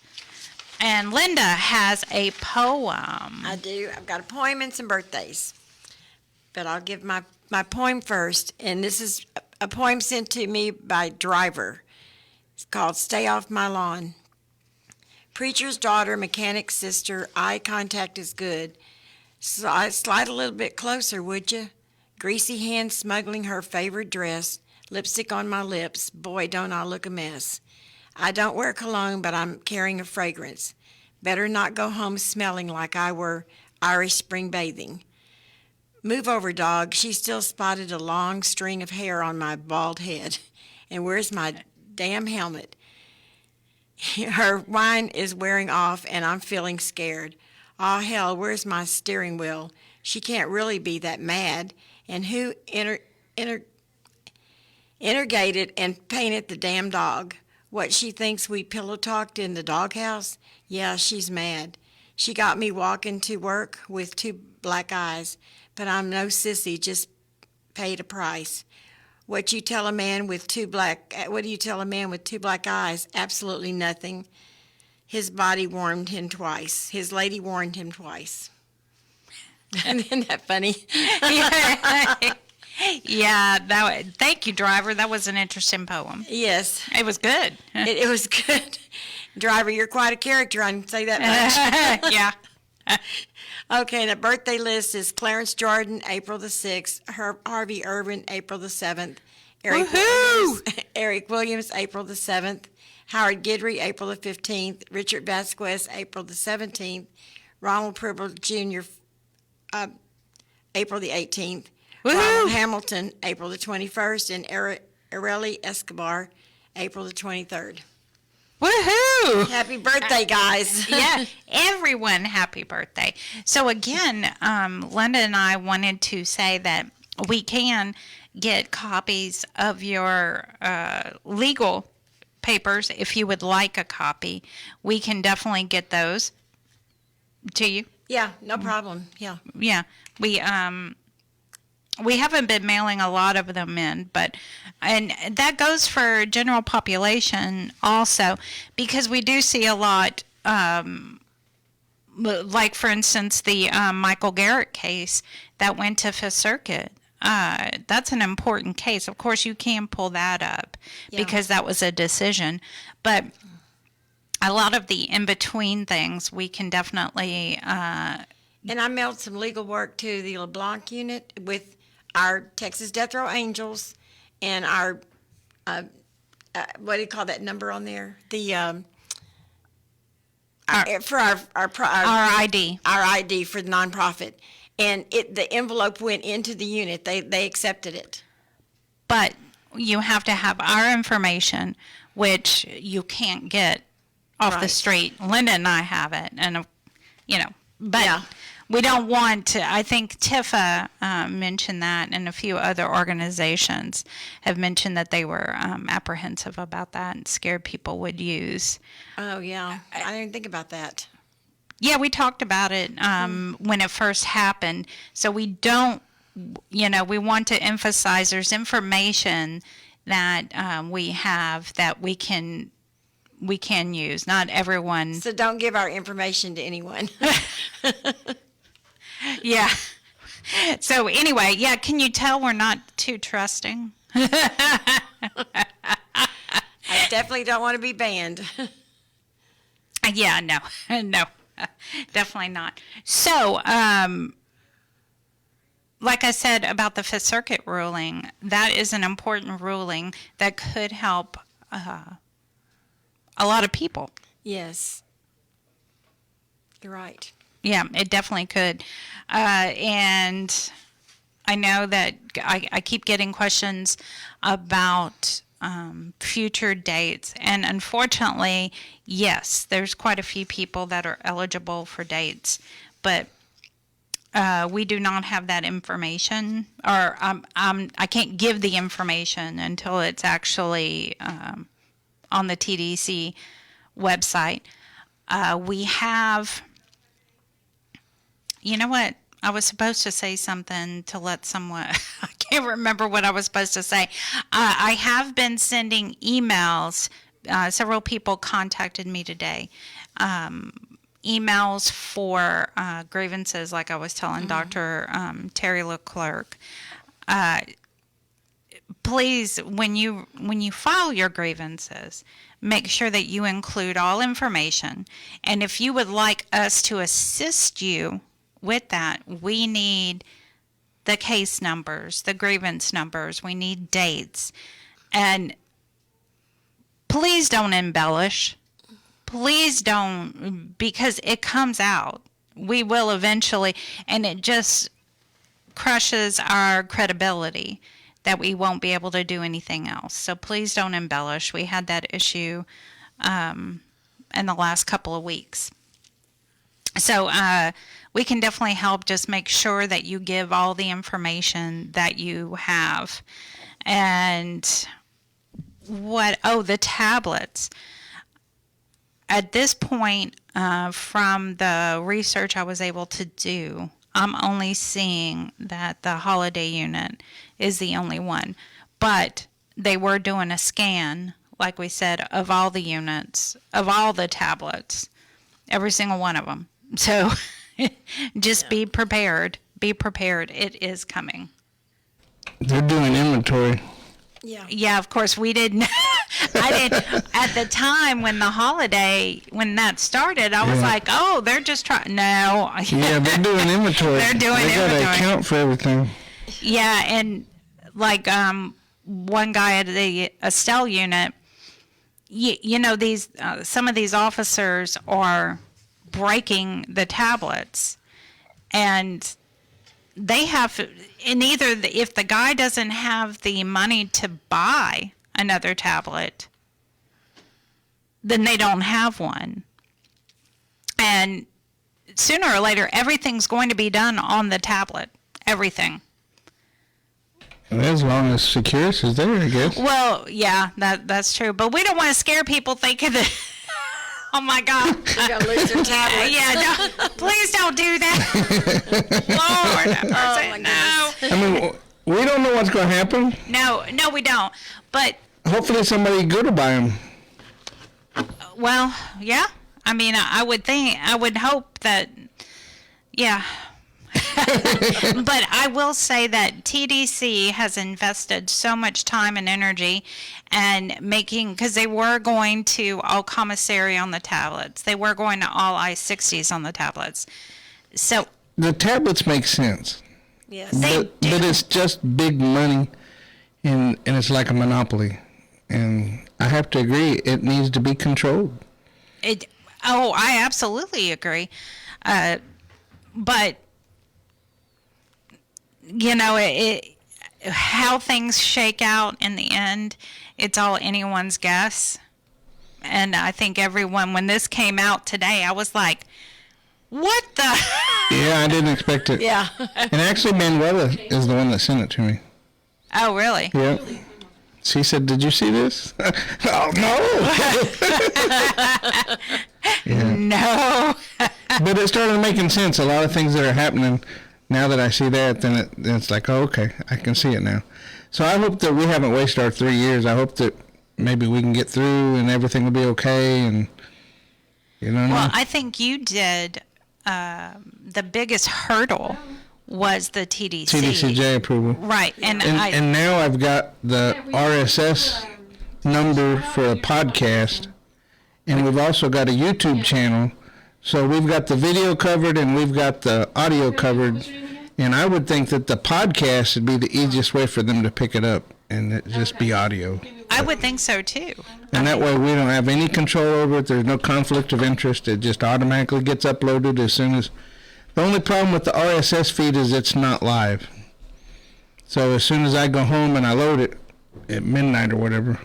And Linda has a poem. I do. I've got a poem and some birthdays. But I'll give my poem first. And this is a poem sent to me by Driver. It's called Stay Off My Lawn. Preacher's daughter, mechanic's sister, eye contact is good. Slide a little bit closer, would you? Greasy hands smuggling her favorite dress, lipstick on my lips, boy, don't I look a mess. I don't wear cologne, but I'm carrying a fragrance. Better not go home smelling like I were Irish spring bathing. Move over, dog. She still spotted a long string of hair on my bald head. And where's my damn helmet? Her wine is wearing off, and I'm feeling scared. Aw, hell, where's my steering wheel? She can't really be that mad. And who interrogated and painted the damn dog? What, she thinks we pillow talked in the doghouse? Yeah, she's mad. She got me walking to work with two black eyes, but I'm no sissy, just paid a price. What do you tell a man with two black eyes? Absolutely nothing. His body warmed him twice. His lady warned him twice. Isn't that funny? Yeah, thank you, Driver. That was an interesting poem. Yes. It was good. It was good. Driver, you're quite a character, I can say that much. Yeah. Okay, the birthday list is Clarence Jordan, April the 6th, Harvey Irvin, April the 7th, Eric Williams, April the 7th, Howard Guidry, April the 15th, Richard Vasquez, April the 17th, Ronald Pribble Jr., April the 18th, Ronald Hamilton, April the 21st, and Areli Escobar, April the 23rd. Woohoo! Happy birthday, guys. Yeah, everyone, happy birthday. So again, Linda and I wanted to say that we can get copies of your legal papers if you would like a copy. We can definitely get those to you. Yeah, no problem. Yeah. Yeah. We haven't been mailing a lot of them in, and that goes for general population also, because we do see a lot, like for instance, the Michael Garrett case that went to Fifth Circuit. That's an important case. Of course, you can pull that up because that was a decision, but a lot of the in-between things we can definitely... And I mailed some legal work to the LeBlanc unit with our Texas Death Row Angels and our, what do you call that number on there? The, for our ID. Our ID for the nonprofit. And the envelope went into the unit. They accepted it. But you have to have our information, which you can't get off the street. Linda and I have it, and, but we don't want to. I think Tifa mentioned that, and a few other organizations have mentioned that they were apprehensive about that and scared people would use. Oh, yeah. I didn't think about that. Yeah, we talked about it when it first happened. So we don't, we want to emphasize there's information that we have that we can use. Not everyone. So don't give our information to anyone. Yeah. So anyway, yeah, can you tell we're not too trusting? I definitely don't want to be banned. Yeah, no, definitely not. So, like I said about the Fifth Circuit ruling, that is an important ruling that could help a lot of people. Yes. You're right. Yeah, it definitely could. And I know that I keep getting questions about future dates. And unfortunately, yes, there's quite a few people that are eligible for dates. But we do not have that information. Or I can't give the information until it's actually on the TDC website. We have... You know what? I was supposed to say something to let someone, I can't remember what I was supposed to say. I have been sending emails. Several people contacted me today. Emails for grievances, like I was telling Dr. Terri LeClercq. Please, when you file your grievances, make sure that you include all information. And if you would like us to assist you with that, we need the case numbers, the grievance numbers, we need dates. And please don't embellish. Please don't, because it comes out. We will eventually, and it just crushes our credibility that we won't be able to do anything else. So please don't embellish. We had that issue in the last couple of weeks. So we can definitely help. Just make sure that you give all the information that you have. And the tablets. At this point, from the research I was able to do, I'm only seeing that the Holiday Unit is the only one. But they were doing a scan, like we said, of all the units, of all the tablets, every single one of them. So just be prepared. Be prepared. It is coming. They're doing inventory. Yeah. Yeah, of course we didn't. I didn't at the time when that started. I was like, "Oh, they're just trying." No. Yeah, they're doing inventory. They're doing They inventory. got to account for everything. Yeah, and like one guy at the Estelle unit, these some of these officers are breaking the tablets, and they have, and either if the guy doesn't have the money to buy another tablet, then they don't have one. And sooner or later, everything's going to be done on the tablet. Everything. As long as Securus is there, I guess. Well, yeah, that's true. But we don't want to scare people thinking that, oh my God. You're going to lose your tablet. Yeah, please don't do that. Lord, no. I mean, we don't know what's going to happen. No, we don't. But hopefully somebody good will buy them. Well, yeah. I mean, I would hope that, yeah. But I will say that TDC has invested so much time and energy and because they were going to all commissary on the tablets. They were going to all I-60s on the tablets. So the tablets make sense. Yes. But it's just big money, and it's like a monopoly. And I have to agree, it needs to be controlled. I absolutely agree. But how things shake out in the end, it's all anyone's guess. And I think everyone, when this came out today, I was like, what the? Yeah, I didn't expect it. Yeah. And actually, Manuela is the one that sent it to me. Oh, really? Yep. She said, "Did you see this?" Oh, no. Yeah. No. But it started making sense. A lot of things that are happening, now that I see that, then it's like, oh, okay, I can see it now. So I hope that we haven't wasted our 3 years. I hope that maybe we can get through and everything will be okay. And Well, I think you did. The biggest hurdle was the TDC. TDCJ approval. Right, and now I've got the RSS number for a podcast, and we've also got a YouTube channel. So we've got the video covered and we've got the audio covered. And I would think that the podcast would be the easiest way for them to pick it up and it just be audio. I would think so too. And that way we don't have any control over it. There's no conflict of interest. It just automatically gets uploaded as soon as... The only problem with the RSS feed is it's not live. So as soon as I go home and I load it at midnight or whatever,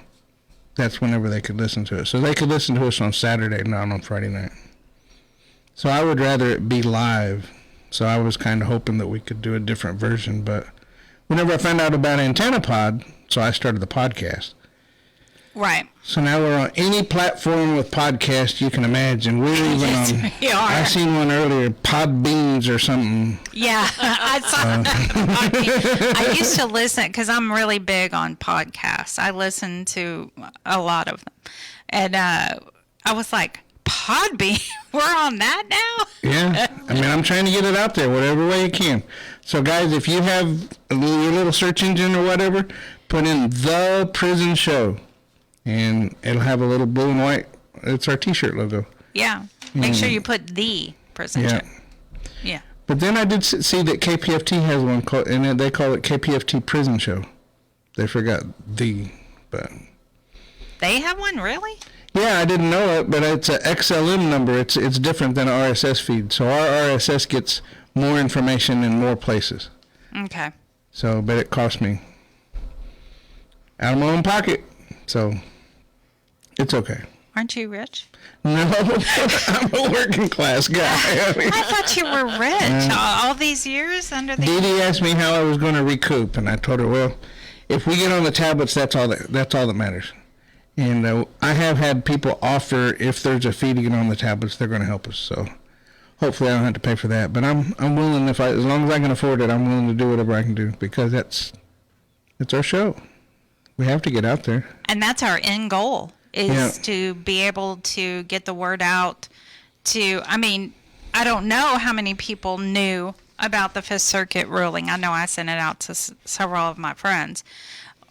that's whenever they could listen to it. So they could listen to us on Saturday, not on Friday night. So I would rather it be live. So I was kind of hoping that we could do a different version. But whenever I found out about AntennaPod, so I started the podcast. Right. So now we're on any platform with podcast you can imagine. We're even on. We are. I seen one earlier, Podbeans or something. Yeah, I saw. I used to listen because I'm really big on podcasts. I listen to a lot of them, and I was like, Podbean, we're on that now. Yeah, I mean, I'm trying to get it out there whatever way you can. So guys, if you have your little search engine or whatever, put in The Prison Show. And it'll have a little blue and white. It's our T-shirt logo. Yeah. Make sure you put the prison show. Yeah. But then I did see that KPFT has one called, and they call it KPFT Prison Show. They forgot the, but. They have one, really? Yeah, I didn't know it, but it's a XLM number. It's different than an RSS feed. So our RSS gets more information in more places. Okay. So, but it cost me out of my own pocket. So, it's okay. Aren't you rich? No, I'm a working class guy. I thought you were rich all these years under the... Dee Dee asked me how I was going to recoup, and I told her, well, if we get on the tablets, that's all that matters. And I have had people offer, if there's a fee to get on the tablets, they're going to help us. So, hopefully I don't have to pay for that. But I'm willing, as long as I can afford it, I'm willing to do whatever I can do, because it's our show. We have to get out there. And that's our end goal, is to be able to get the word out to, I mean, I don't know how many people knew about the Fifth Circuit ruling. I know I sent it out to several of my friends.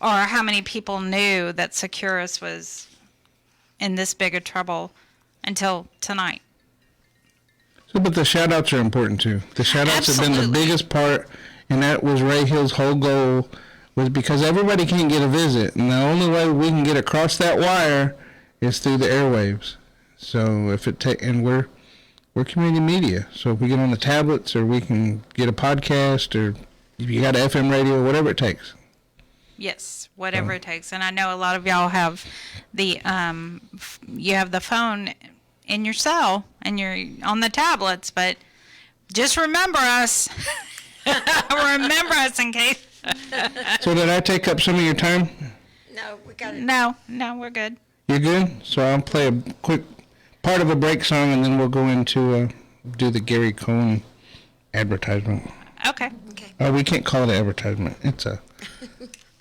Or how many people knew that Securus was in this big of trouble until tonight. So, but the shout-outs are important, too. The shout-outs have been the biggest part, and that was Ray Hill's whole goal, was because everybody can't get a visit, and the only way we can get across that wire is through the airwaves. So if and we're community media. So if we get on the tablets, or we can get a podcast, or if you got an FM radio, whatever it takes. Yes, whatever it takes. And I know a lot of y'all have the you have the phone in your cell and you're on the tablets, but just remember us. Remember us in case. So did I take up some of your time? No, we got it. No, we're good. You're good? So I'll play a quick part of a break song, and then we'll go into do the Gary Cohn advertisement. Okay. Oh, we can't call it an advertisement. It's a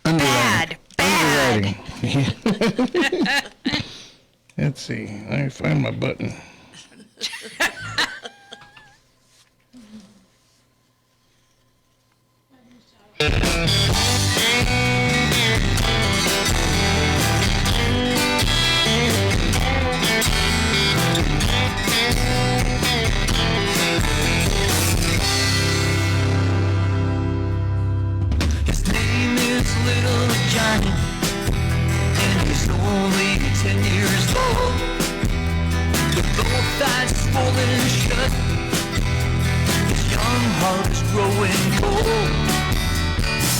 underwriting. Bad. Underwriting. Let's see. Let me find my button. His name is Little Johnny, and he's only 10 years old. With both eyes swollen shut, his young heart is growing cold.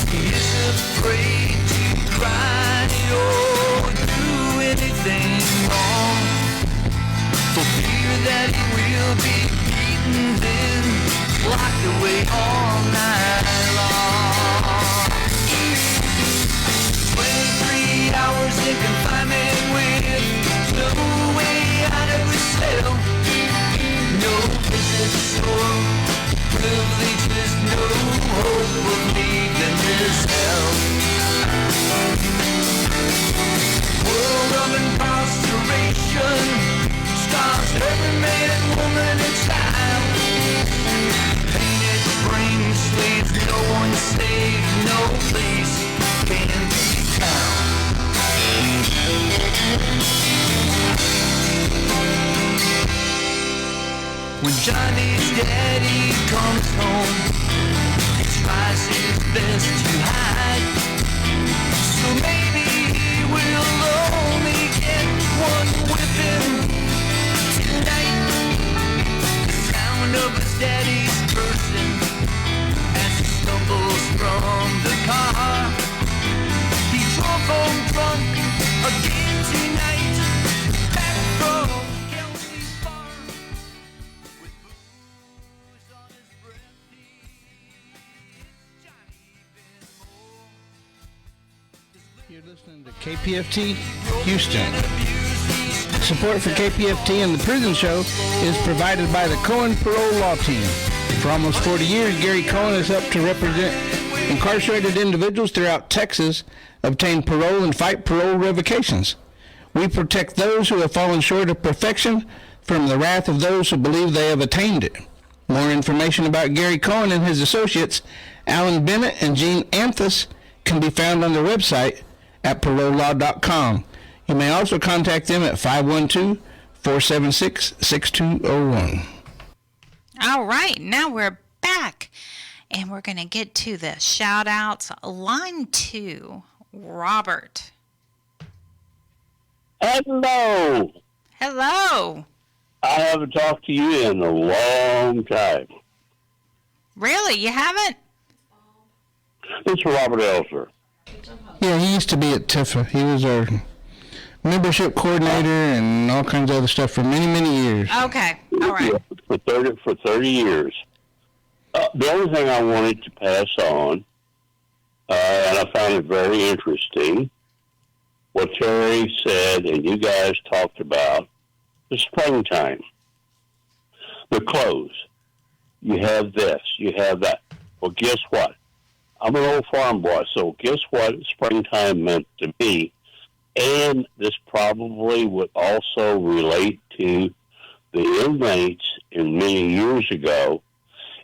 He is afraid to cry or do anything wrong, for fear that he will be beaten, then locked away all night long. 23 hours in confinement with no way out of his cell, no visit Johnny's daddy comes home. He tries his best to hide, so maybe he will only get one whipping tonight. The sound of his daddy's cursing as he stumbles from the car. He drove home drunk again tonight, back from Kelsey's farm, with booze on his breath. It's Johnny Benmore. You're listening to KPFT Houston. Support for KPFT and the Prison Show is provided by the Cohen Parole Law Team. For almost 40 years, Gary Cohen has helped to represent incarcerated individuals throughout Texas, obtain parole, and fight parole revocations. We protect those who have fallen short of perfection from the wrath of those who believe they have attained it. More information about Gary Cohen and his associates, Alan Bennett and Gene Anthus, can be found on their website at parolelaw.com. You may also contact them at 512-476-6201. All right, now we're back, and we're going to get to the shout-outs. Line 2, Robert. Hello. Hello. I haven't talked to you in a long time. Really, you haven't? It's Robert Elser. Yeah, he used to be at Tifa. He was our membership coordinator and all kinds of other stuff for many, many years. Okay, all right. Yeah, for 30 years. The only thing I wanted to pass on, and I found it very interesting, what Terry said and you guys talked about, the springtime. The clothes. You have this, you have that. Well, guess what? I'm an old farm boy, so guess what springtime meant to me? And this probably would also relate to the inmates in many years ago,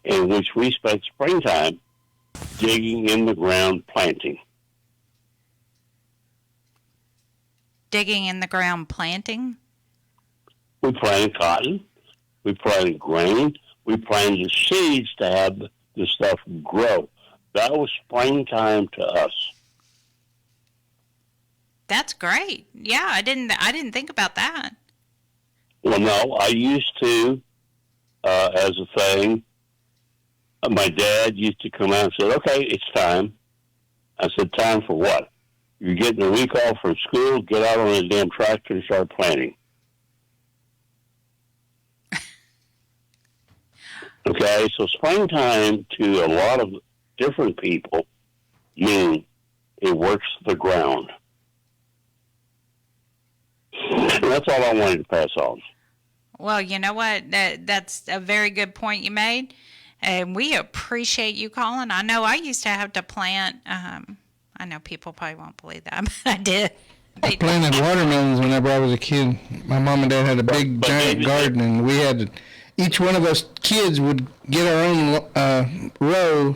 in which we spent springtime digging in the ground planting. Digging in the ground planting? We planted cotton, we planted grain, we planted seeds to have the stuff grow. That was springtime to us. That's great. Yeah, I didn't think about that. Well, no, I used to, as a thing, my dad used to come out and say, okay, it's time. I said, time for what? You're getting a week off from school, get out on the damn tractor and start planting. Okay, so springtime to a lot of different people mean it works the ground. And that's all I wanted to pass on. Well, you know what? That's a very good point you made. And we appreciate you calling. I know I used to have to plant, I know people probably won't believe that, but I did. I planted watermelons whenever I was a kid. My mom and dad had a big, giant garden, and we had each one of us kids would get our own row,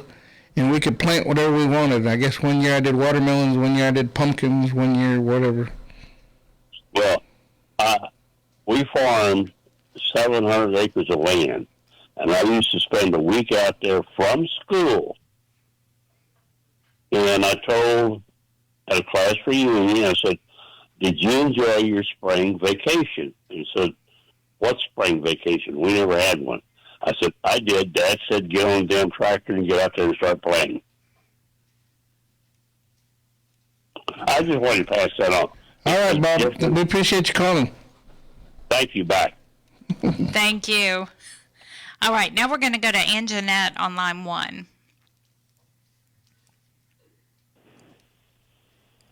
and we could plant whatever we wanted. I guess one year I did watermelons, one year I did pumpkins, one year whatever. Well, we farmed 700 acres of land, and I used to spend a week out there from school. And I told at a class reunion, I said, did you enjoy your spring vacation? And he said, what spring vacation? We never had one. I said, I did. Dad said, get on the damn tractor and get out there and start planting. I just wanted to pass that on. All right, Bob. We appreciate you calling. Thank you. Bye. Thank you. All right, now we're going to go to Anjanette on line 1.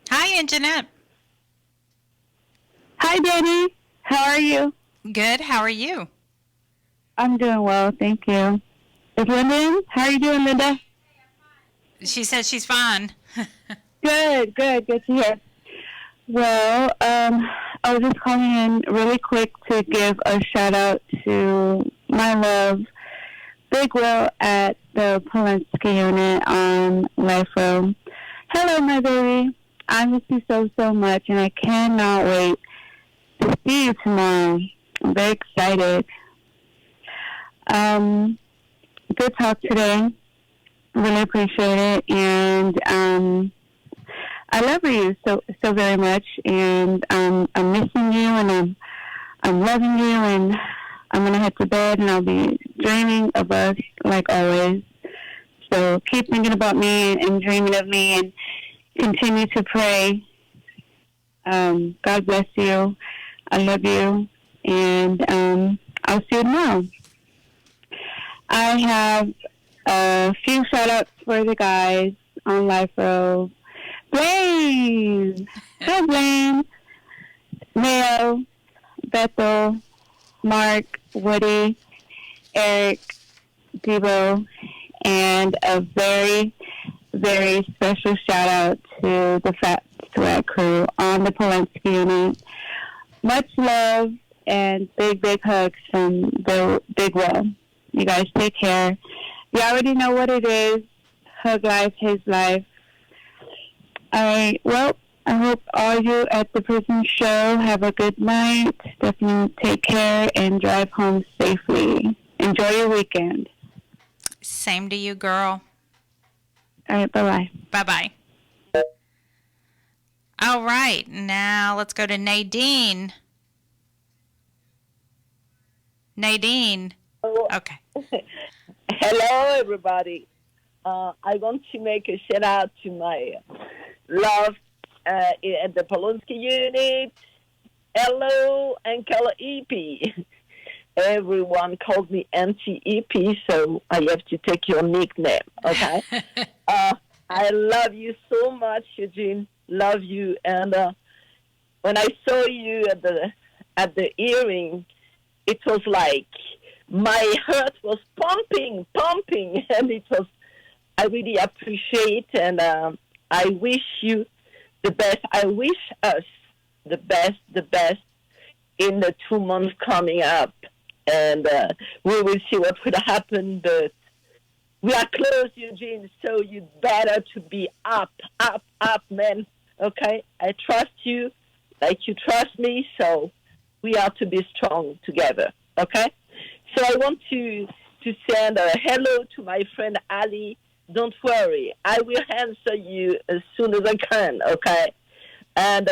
Hi, Anjanette. Hi, Dani. How are you? Good. How are you? I'm doing well, thank you. Is Linda in? How are you doing, Linda? She says she's fine. Good to hear. Well, I was just calling in really quick to give a shout out to my love, Big Will at the Collingsworth Unit on Life Row. Hello, my baby. I miss you so much, and I cannot wait to see you tomorrow. I'm very excited. Good talk today. Really appreciate it. And I love you so very much. And I'm missing you, and I'm loving you. And I'm going to head to bed, and I'll be dreaming of us like always. So keep thinking about me and dreaming of me, and continue to pray. God bless you. I love you. And I'll see you tomorrow. I have a few shout-outs for the guys on Life Row. Blaine! Hi, Blaine. Leo, Bethel, Mark, Woody, Eric, Debo, and a very, very special shout-out to the Fat Sweat crew on the Polanski Unit. Much love and big, big hugs from the Big Will. You guys take care. You already know what it is. Hug life, his life. All right. Well, I hope all you at the prison show have a good night. Definitely take care and drive home safely. Enjoy your weekend. Same to you, girl. All right. Bye-bye. Bye-bye. All right. Now let's go to Nadine. Nadine. Okay. Hello, everybody. I want to make a shout out to my love at the Polonsky Unit. Hello, Uncle EP. Everyone called me Auntie EP, so I have to take your nickname, okay? I love you so much, Eugene. Love you. And when I saw you at the hearing, it was like my heart was pumping, and it was, I really appreciate, and I wish you the best. I wish us the best in the 2 months coming up, and we will see what will happen, but we are close, Eugene, so you better to be up, man, okay? I trust you like you trust me, so we are to be strong together, okay? So I want to send a hello to my friend Ali. Don't worry, I will answer you as soon as I can, okay? And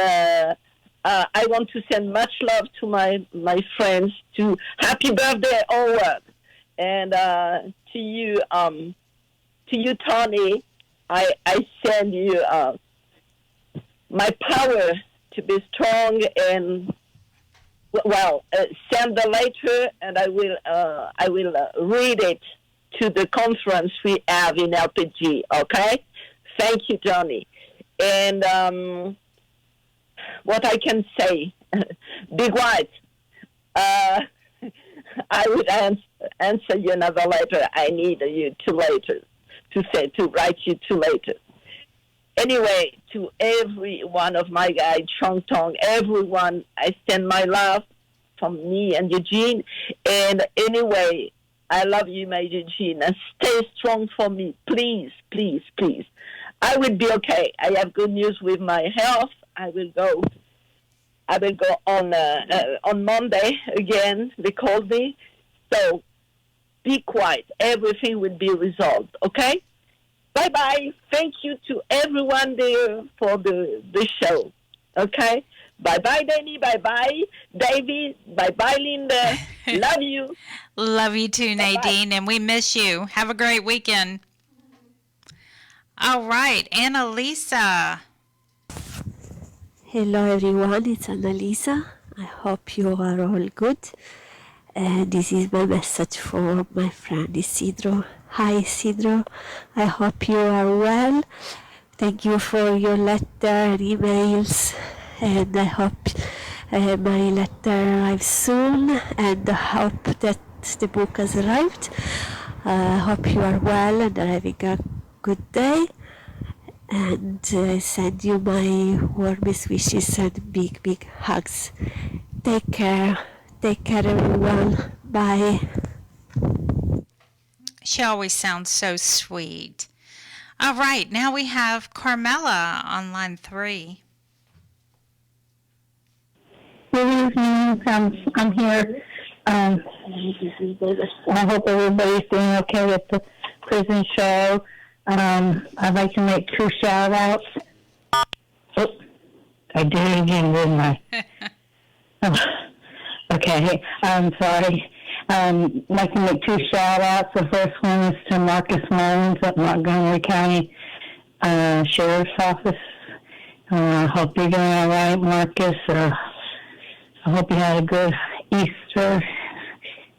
I want to send much love to my friends. To happy birthday, Howard, and to you, Tony. I send you my power to be strong and. Well, send the letter, and I will read it to the conference we have in LPG. Okay, thank you, Johnny. And what I can say, Big White, I would answer you another letter. I need you two letters to write you two letters. Anyway, to every one of my guys, Chong Tong, everyone, I send my love from me and Eugene. And anyway, I love you, my Eugene, and stay strong for me. Please, please, please. I will be okay. I have good news with my health. I will go on Monday again. They called me. So be quiet. Everything will be resolved, okay? Bye-bye. Thank you to everyone there for the show. Okay? Bye-bye, Danny. Bye-bye, David. Bye-bye, Linda. Love you. Love you too, Nadine, Bye-bye. and we miss you. Have a great weekend. All right, Annalisa. Hello, everyone. It's Annalisa. I hope you are all good. This is my message for my friend Isidro. Hi, Isidro. I hope you are well. Thank you for your letter and emails. And I hope my letter arrives soon. And I hope that the book has arrived. I hope you are well and are having a good day. And I send you my warmest wishes and big, big hugs. Take care. Take care, everyone. Bye. She always sounds so sweet. All right, now we have Carmela on line 3. Good evening. I'm here I hope everybody's doing okay at the prison show. I'd like to make 2 shout-outs. Oh, I did it again, didn't I? Oh, okay, I'm sorry. I'd like to make 2 shout-outs. The first one is to Marcus Mullins at Montgomery County Sheriff's Office. I hope you're doing all right, Marcus. I hope you had a good Easter,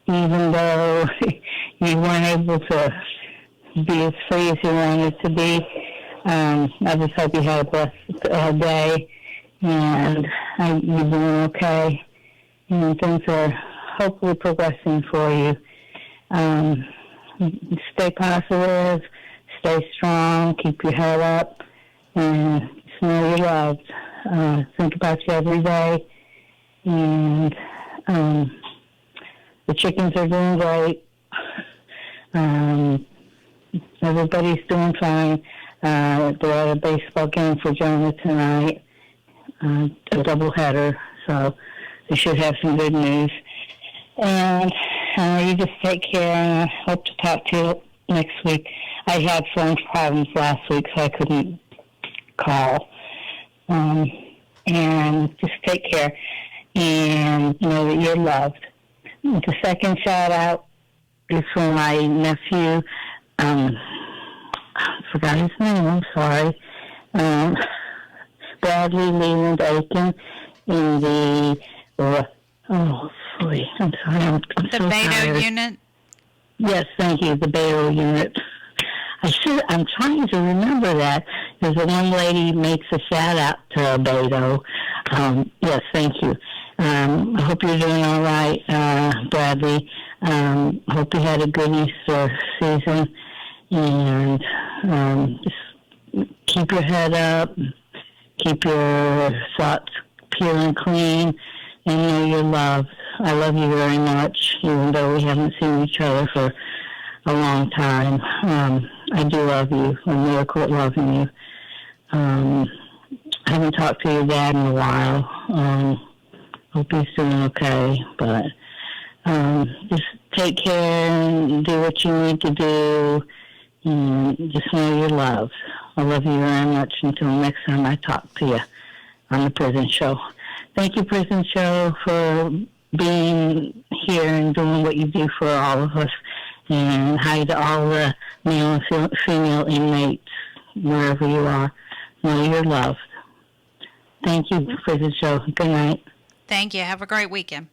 even though you weren't able to be as free as you wanted to be. I just hope you had a blessed day, and you're doing okay, and things are hopefully progressing for you. Stay positive, stay strong, keep your head up, and just know you're loved. Think about you every day, and the chickens are doing great. Everybody's doing fine. They're at a baseball game for Jonah tonight, a doubleheader, so they should have some good news. And you just take care, and I hope to talk to you next week. I had phone problems last week, so I couldn't call. And just take care, and know that you're loved. The second shout-out is for my nephew. I forgot his name, I'm sorry. Bradley Leland Aiken in the, I'm sorry, I'm so The Beto tired. Unit? Yes, thank you, the Beto Unit. I'm trying to remember that, because the one lady makes a shout-out to Beto. Yes, thank you. I hope you're doing all right, Bradley. Hope you had a good Easter season, and just keep your head up, keep your thoughts pure and clean, and know you're loved. I love you very much, even though we haven't seen each other for a long time. I do love you. I'm a miracle at loving you. I haven't talked to your dad in a while. Hope he's doing okay, but just take care and do what you need to do, and just know you're loved. I love you very much until next time I talk to you on the Prison Show. Thank you, Prison Show, for being here and doing what you do for all of us, and hi to all the male and female inmates, wherever you are. Know you're loved. Thank you, Prison Show. Good night. Thank you. Have a great weekend.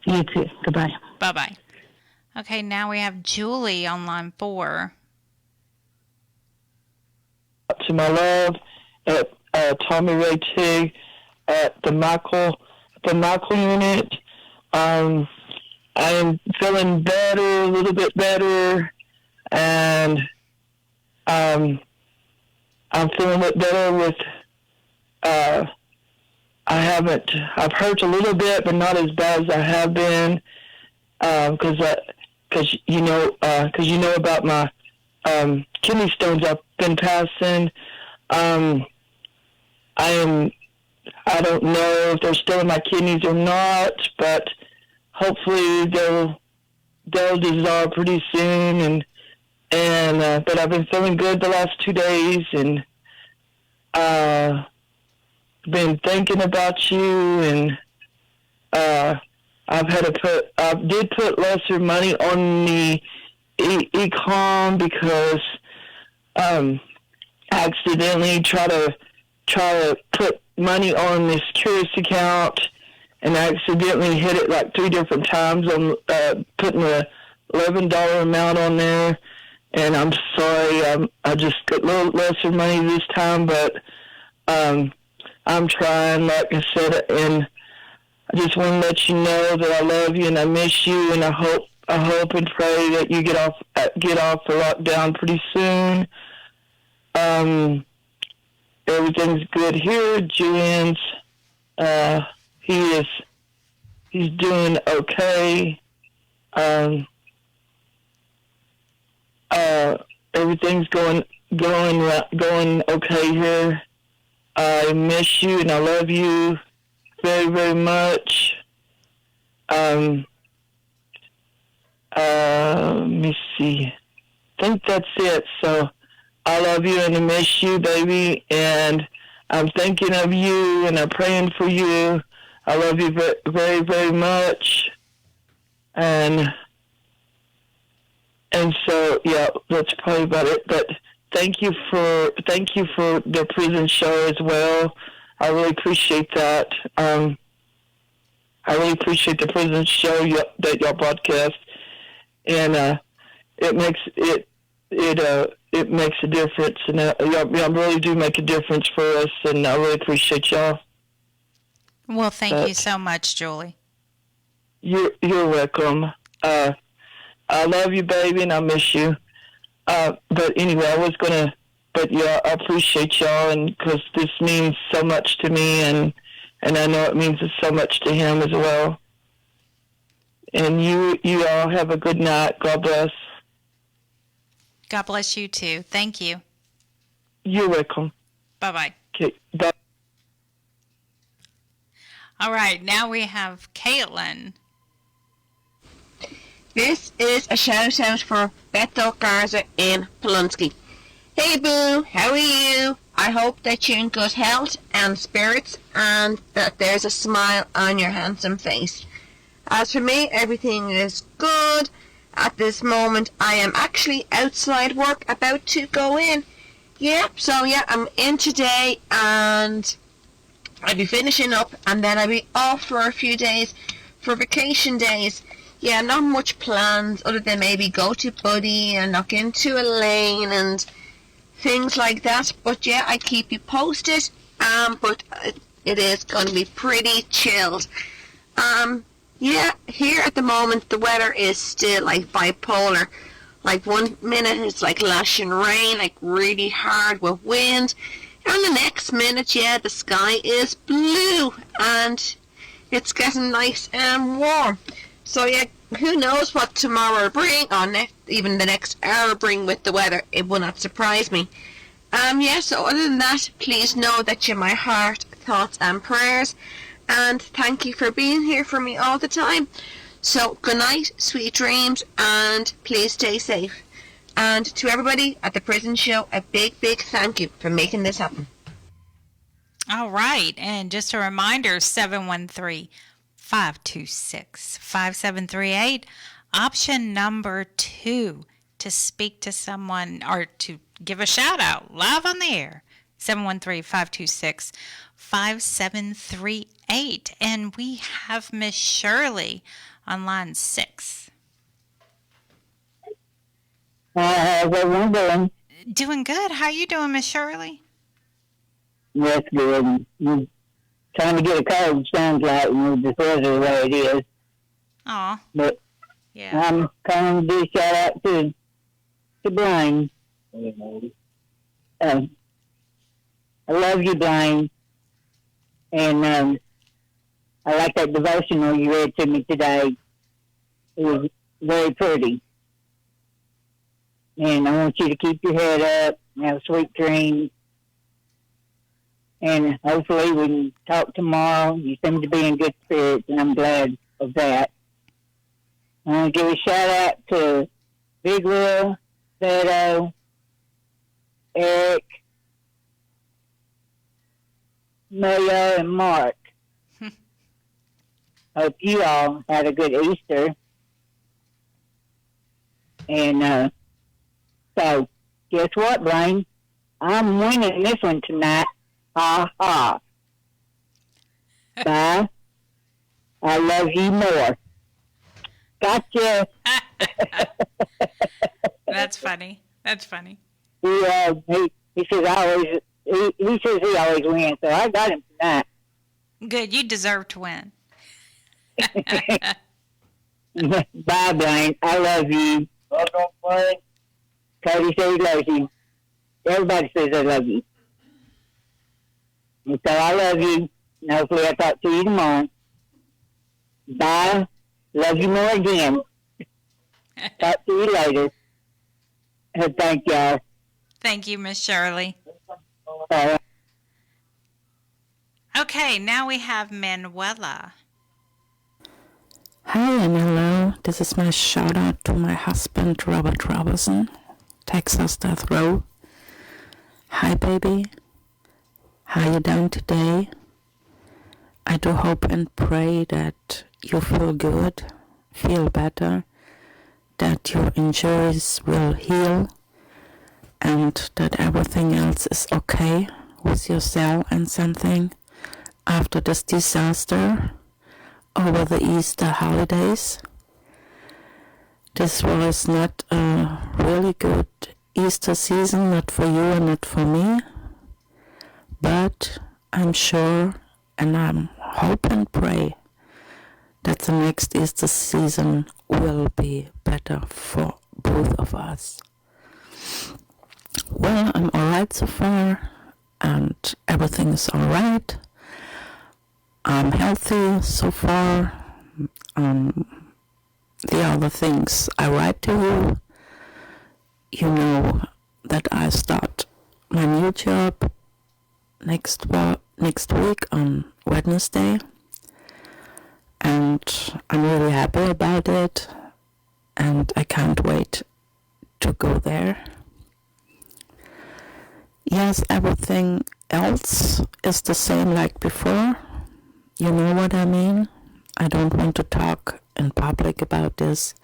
You too. Goodbye. Bye-bye. Okay, now we have Julie on line 4. To my love at Tommy Ray Tig at the Michael Unit. I am feeling better, a little bit better, and I'm feeling a bit better with I've hurt a little bit, but not as bad as I have been, because you know about my kidney stones I've been passing. I don't know if they're still in my kidneys or not, but hopefully they'll dissolve pretty soon. But I've been feeling good the last 2 days, and been thinking about you, and I did put lesser money on the econ because I accidentally try to put money on this Curious account, and I accidentally hit it like 3 different times on putting the $11 amount on there. And I'm sorry, I just got a little lesser money this time, but I'm trying, like I said, and I just want to let you know that I love you and I miss you, and I hope and pray that you get off the lockdown pretty soon. Everything's good here. Julian's he's doing okay. Everything's going okay here. I miss you and I love you very, very much. Let me see. I think that's it. So I love you and I miss you, baby. And I'm thinking of you and I'm praying for you. I love you very, very, very much. And so, yeah, that's probably about it. But thank you for the prison show as well. I really appreciate that. I really appreciate the prison show that y'all broadcast, and it makes a difference, and y'all really do make a difference for us, and I really appreciate y'all. Well, thank you so much, Julie. You're welcome. I love you, baby, and I miss you. But anyway, but yeah, I appreciate y'all, and because this means so much to me, and I know it means so much to him as well. And you all have a good night. God bless. God bless you too. Thank you. You're welcome. Bye-bye. Okay, bye. All right, now we have Caitlin. This is a shout out for Beto Garza in Polonsky. Hey Boo, how are you? I hope that you're in good health and spirits and that there's a smile on your handsome face. As for me, everything is good. At this moment, I am actually outside work, about to go in. I'm in today and I'll be finishing up and then I'll be off for a few days for vacation days. Yeah, not much plans other than maybe go to Buddy and knock into a lane and things like that. But yeah, I keep you posted. But it is going to be pretty chilled. Yeah, here at the moment the weather is still like bipolar. Like 1 minute it's like lashing rain, like really hard with wind. And the next minute, yeah, the sky is blue and it's getting nice and warm. So yeah, who knows what tomorrow will bring, or even the next hour bring with the weather. It will not surprise me. So other than that, please know that you're my heart, thoughts and prayers. And thank you for being here for me all the time. So good night, sweet dreams, and please stay safe. And to everybody at the prison show, a big, big thank you for making this happen. All right, and just a reminder, 713-526-5738. Option number 2 to speak to someone or to give a shout out live on the air. 713-526-5738. And we have Miss Shirley on line 6. How's everyone doing? Doing good. How you doing, Miss Shirley? That's good. Trying to get a cold, sounds like, with the weather the way it is. Aw. But yeah. I'm calling to do a shout out to Blaine. I love you, Blaine. And I like that devotional you read to me today. It was very pretty. And I want you to keep your head up and have sweet dreams. And hopefully we can talk tomorrow. You seem to be in good spirits, and I'm glad of that. I want to give a shout out to Big Will, Beto, Eric, Mayo, and Mark. Hope you all had a good Easter. And so, guess what, Blaine? I'm winning this one tonight. Ha ha. Bye. I love you more. Gotcha. That's funny. That's funny. He says he always wins, so I got him tonight. Good. You deserve to win. Bye, Blaine. I love you. Cody says he loves you. Everybody says I love you. And so I love you. And hopefully I'll talk to you tomorrow. Bye. Love you more again. Talk to you later. Thank y'all. Thank you, Miss Shirley. Okay, now we have Manuela. Hi and hello. This is my shout out to my husband, Robert Robertson, Texas Death Row. Hi, baby. How you doing today? I do hope and pray that you feel good, feel better, that your injuries will heal, and that everything else is okay with your cell and something after this disaster over the Easter holidays. This was not a really good Easter season, not for you and not for me, but I'm sure and I hope and pray that the next Easter season will be better for both of us. Well, I'm alright so far, and everything is alright. I'm healthy so far. The other things I write to you, you know that I start my new job next week on Wednesday, and I'm really happy about it, and I can't wait to go there. Yes, everything else is the same like before. You know what I mean? I don't want to talk in public about this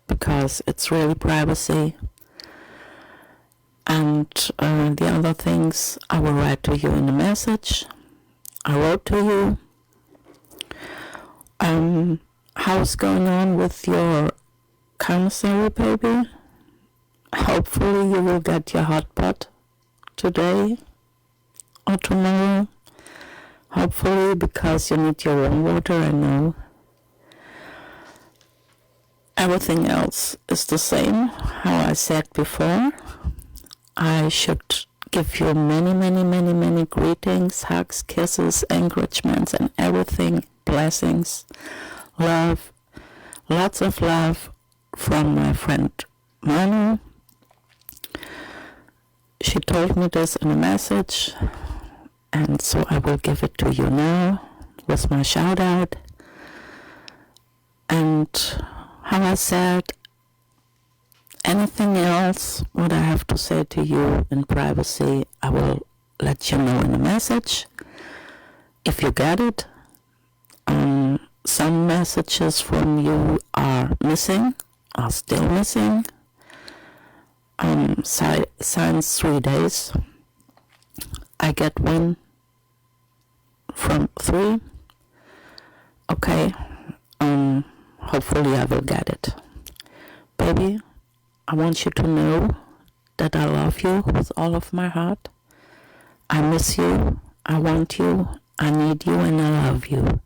because it's really privacy. And the other things I will write to you in a message. I wrote to you. How's going on with your commissary, baby? Hopefully you will get your hot pot today or tomorrow. Hopefully, because you need your own water, I know. Everything else is the same, how I said before. I should give you many greetings, hugs, kisses, encouragements, and everything, blessings, love, lots of love from my friend Manu. She told me this in a message, and so I will give it to you now with my shout out. And how I said, anything else what I have to say to you in privacy, I will let you know in a message if you get it. Some messages from you are still missing. Since 3 days I get one from 3. Okay, hopefully I will get it. Baby, I want you to know that I love you with all of my heart. I miss you, I want you, I need you, and I love you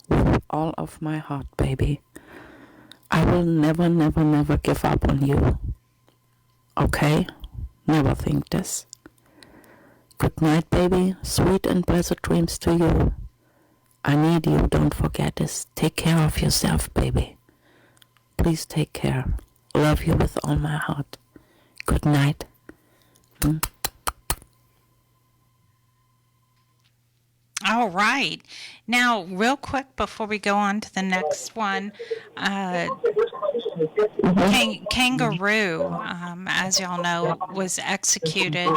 with all of my heart, baby. I will never give up on you. Okay? Never think this. Good night, baby. Sweet and blessed dreams to you. I need you, don't forget this. Take care of yourself, baby. Please take care. Love you with all my heart. Good night. All right. Now, real quick before we go on to the next one, Kangaroo, as y'all know, was executed,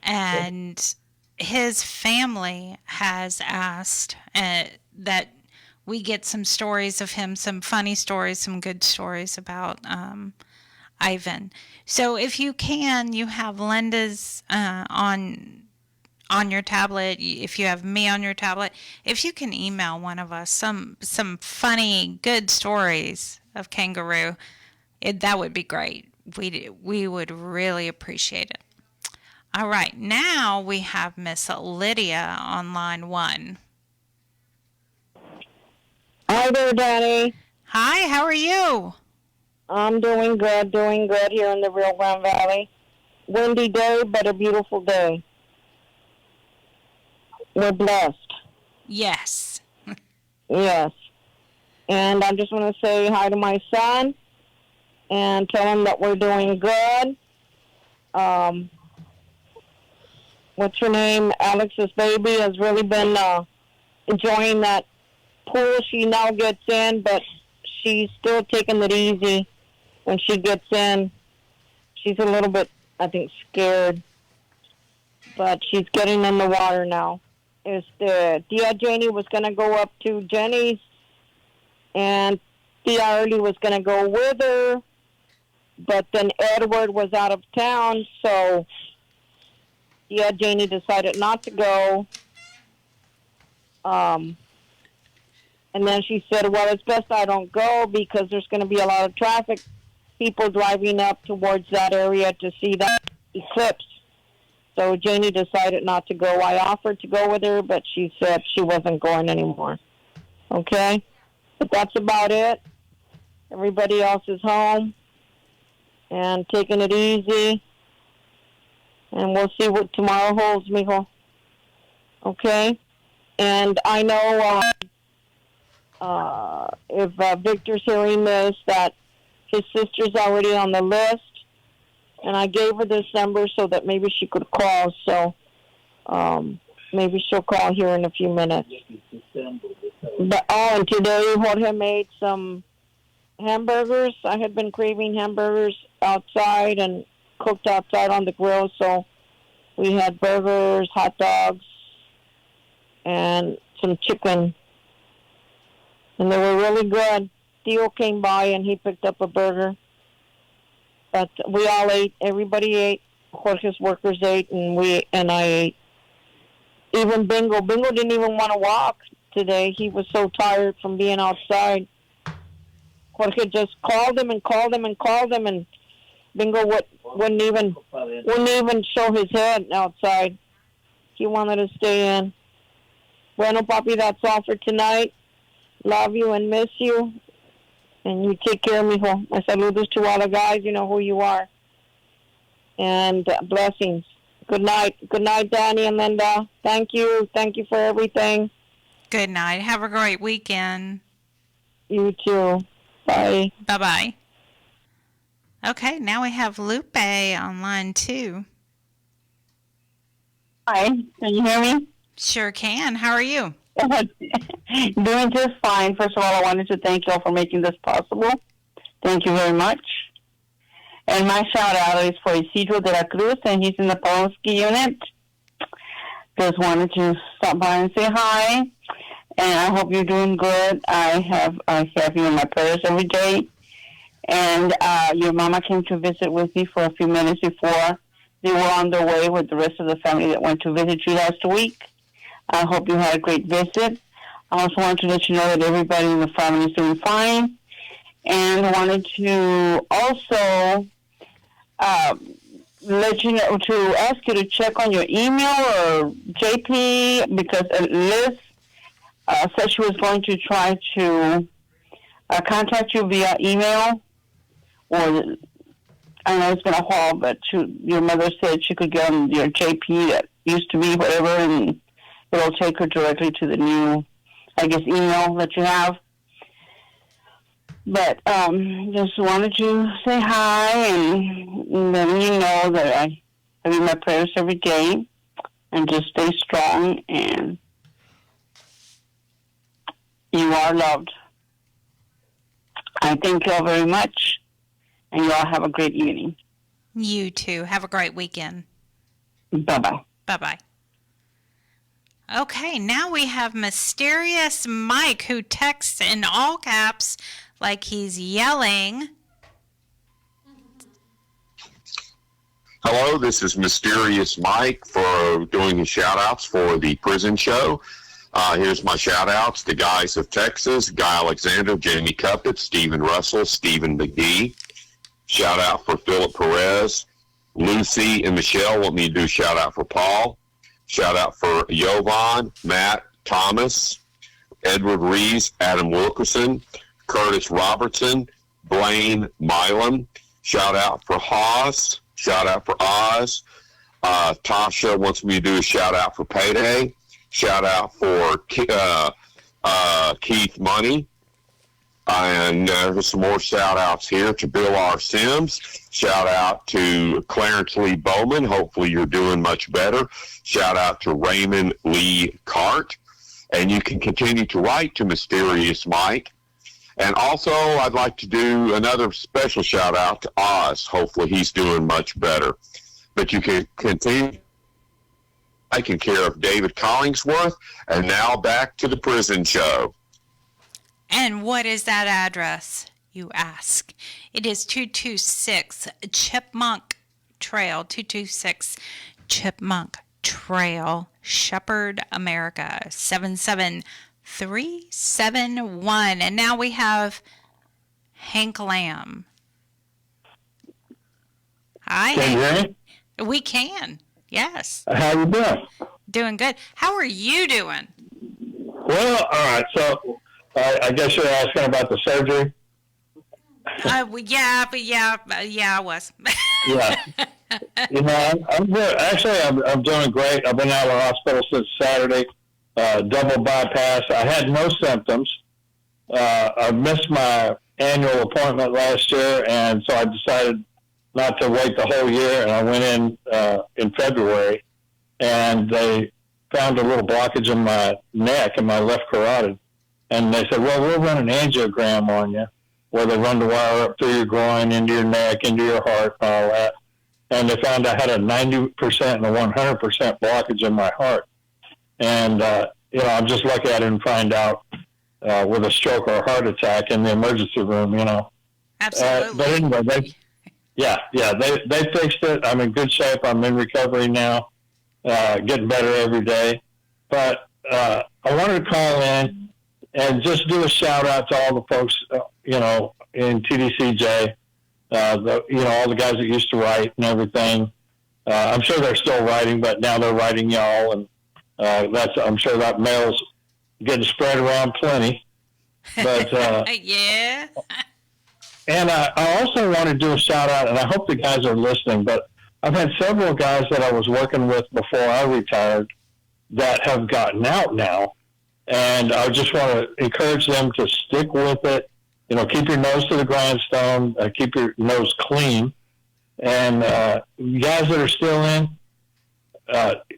and his family has asked that we get some stories of him, some funny stories, some good stories about Ivan. So if you can, you have Linda's on your tablet, if you have me on your tablet, if you can email one of us some funny, good stories of Kangaroo, that would be great. We would really appreciate it. All right, now we have Miss Lydia on line 1. Hi there, Dani. Hi, how are you? I'm doing good here in the Rio Grande Valley. Windy day, but a beautiful day. We're blessed. Yes. Yes. And I just want to say hi to my son and tell him that we're doing good. What's her name? Alex's baby has really been enjoying that pool she now gets in, but she's still taking it easy when she gets in. She's a little bit, I think, scared. But she's getting in the water now. Tia Janie was going to go up to Jenny's, and Tia Early was going to go with her, but then Edward was out of town, so Tia Janie decided not to go. And then she said, well, it's best I don't go because there's going to be a lot of traffic, people driving up towards that area to see that eclipse. So Janie decided not to go. I offered to go with her, but she said she wasn't going anymore. Okay? But that's about it. Everybody else is home and taking it easy. And we'll see what tomorrow holds, mijo. Okay? And I know if Victor's hearing this, that his sister's already on the list. And I gave her this number so that maybe she could call. So maybe she'll call here in a few minutes. But, and today Jorge made some hamburgers. I had been craving hamburgers outside and cooked outside on the grill. So we had burgers, hot dogs, and some chicken. And they were really good. Theo came by and he picked up a burger. But we all ate. Everybody ate. Jorge's workers ate, and I ate. Even Bingo. Bingo didn't even want to walk today. He was so tired from being outside. Jorge just called him and called him and called him, and Bingo wouldn't even show his head outside. He wanted to stay in. Bueno, papi, that's all for tonight. Love you and miss you. And you take care, mijo. My saludos to all the guys. You know who you are. And blessings. Good night. Good night, Danny and Linda. Thank you. Thank you for everything. Good night. Have a great weekend. You too. Bye. Bye-bye. Okay, now we have Lupe on line 2. Hi. Can you hear me? Sure can. How are you? Doing just fine. First of all, I wanted to thank you all for making this possible. Thank you very much. And my shout-out is for Isidro de la Cruz, and he's in the Polonsky Unit. Just wanted to stop by and say hi, and I hope you're doing good. I have you in my prayers every day. And your mama came to visit with me for a few minutes before they were on their way with the rest of the family that went to visit you last week. I hope you had a great visit. I also wanted to let you know that everybody in the family is doing fine. And I wanted to also let you know, to ask you to check on your email or JP, because Liz said she was going to try to contact you via email. Or I know it's been a while, but your mother said she could get on your JP that used to be whatever, and it'll take her directly to the new, I guess, email that you have. But just wanted to say hi and letting you know that I have you in my prayers every day, and just stay strong, and you are loved. I thank you all very much, and you all have a great evening. You too. Have a great weekend. Bye-bye. Bye-bye. Okay, now we have Mysterious Mike, who texts in all caps like he's yelling. Hello, this is Mysterious Mike for doing the shout-outs for the prison show. Here's my shout-outs. The guys of Texas, Guy Alexander, Jamie Cuppett, Stephen Russell, Stephen McGee. Shout-out for Philip Perez. Lucy and Michelle want me to do a shout-out for Paul. Shout-out for Jovan, Matt, Thomas, Edward Rees, Adam Wilkerson, Curtis Robertson, Blaine Milam. Shout-out for Haas. Shout-out for Oz. Tasha wants me to do a shout-out for Payday. Shout-out for Keith Money. And there's some more shout-outs here to Bill R. Sims. Shout-out to Clarence Lee Bowman. Hopefully you're doing much better. Shout-out to Raymond Lee Cart. And you can continue to write to Mysterious Mike And also, I'd like to do another special shout out to Oz. Hopefully he's doing much better. But you can continue taking care of David Collingsworth. And now back to the prison show. And what is that address, you ask? It is 226 Chipmunk Trail, 226 Chipmunk Trail, Shepherd, America, 77371. And now we have Hank Lamb. Hi, Can you hear me? We can, yes. How you doing? Doing good. How are you doing? Well, all right. So I guess you're asking about the surgery. I was. Yeah. You know, I'm good. Actually, I'm doing great. I've been out of the hospital since Saturday. Double bypass. I had no symptoms. I missed my annual appointment last year, and so I decided not to wait the whole year. And I went in February, and they found a little blockage in my neck, in my left carotid. And they said, well, we'll run an angiogram on you, where they run the wire up through your groin, into your neck, into your heart, and all that. And they found I had a 90% and a 100% blockage in my heart. And, you know, I'm just lucky I didn't find out with a stroke or a heart attack in the emergency room, you know. Absolutely. But anyway, they fixed it. I'm in good shape. I'm in recovery now, getting better every day. But I wanted to call in and just do a shout out to all the folks, you know, in TDCJ, all the guys that used to write and everything. I'm sure they're still writing, but now they're writing y'all, and I'm sure that mail's getting spread around plenty. But yeah. And I also want to do a shout out, and I hope the guys are listening. But I've had several guys that I was working with before I retired that have gotten out now. And I just want to encourage them to stick with it. You know, keep your nose to the grindstone, keep your nose clean. And guys that are still in,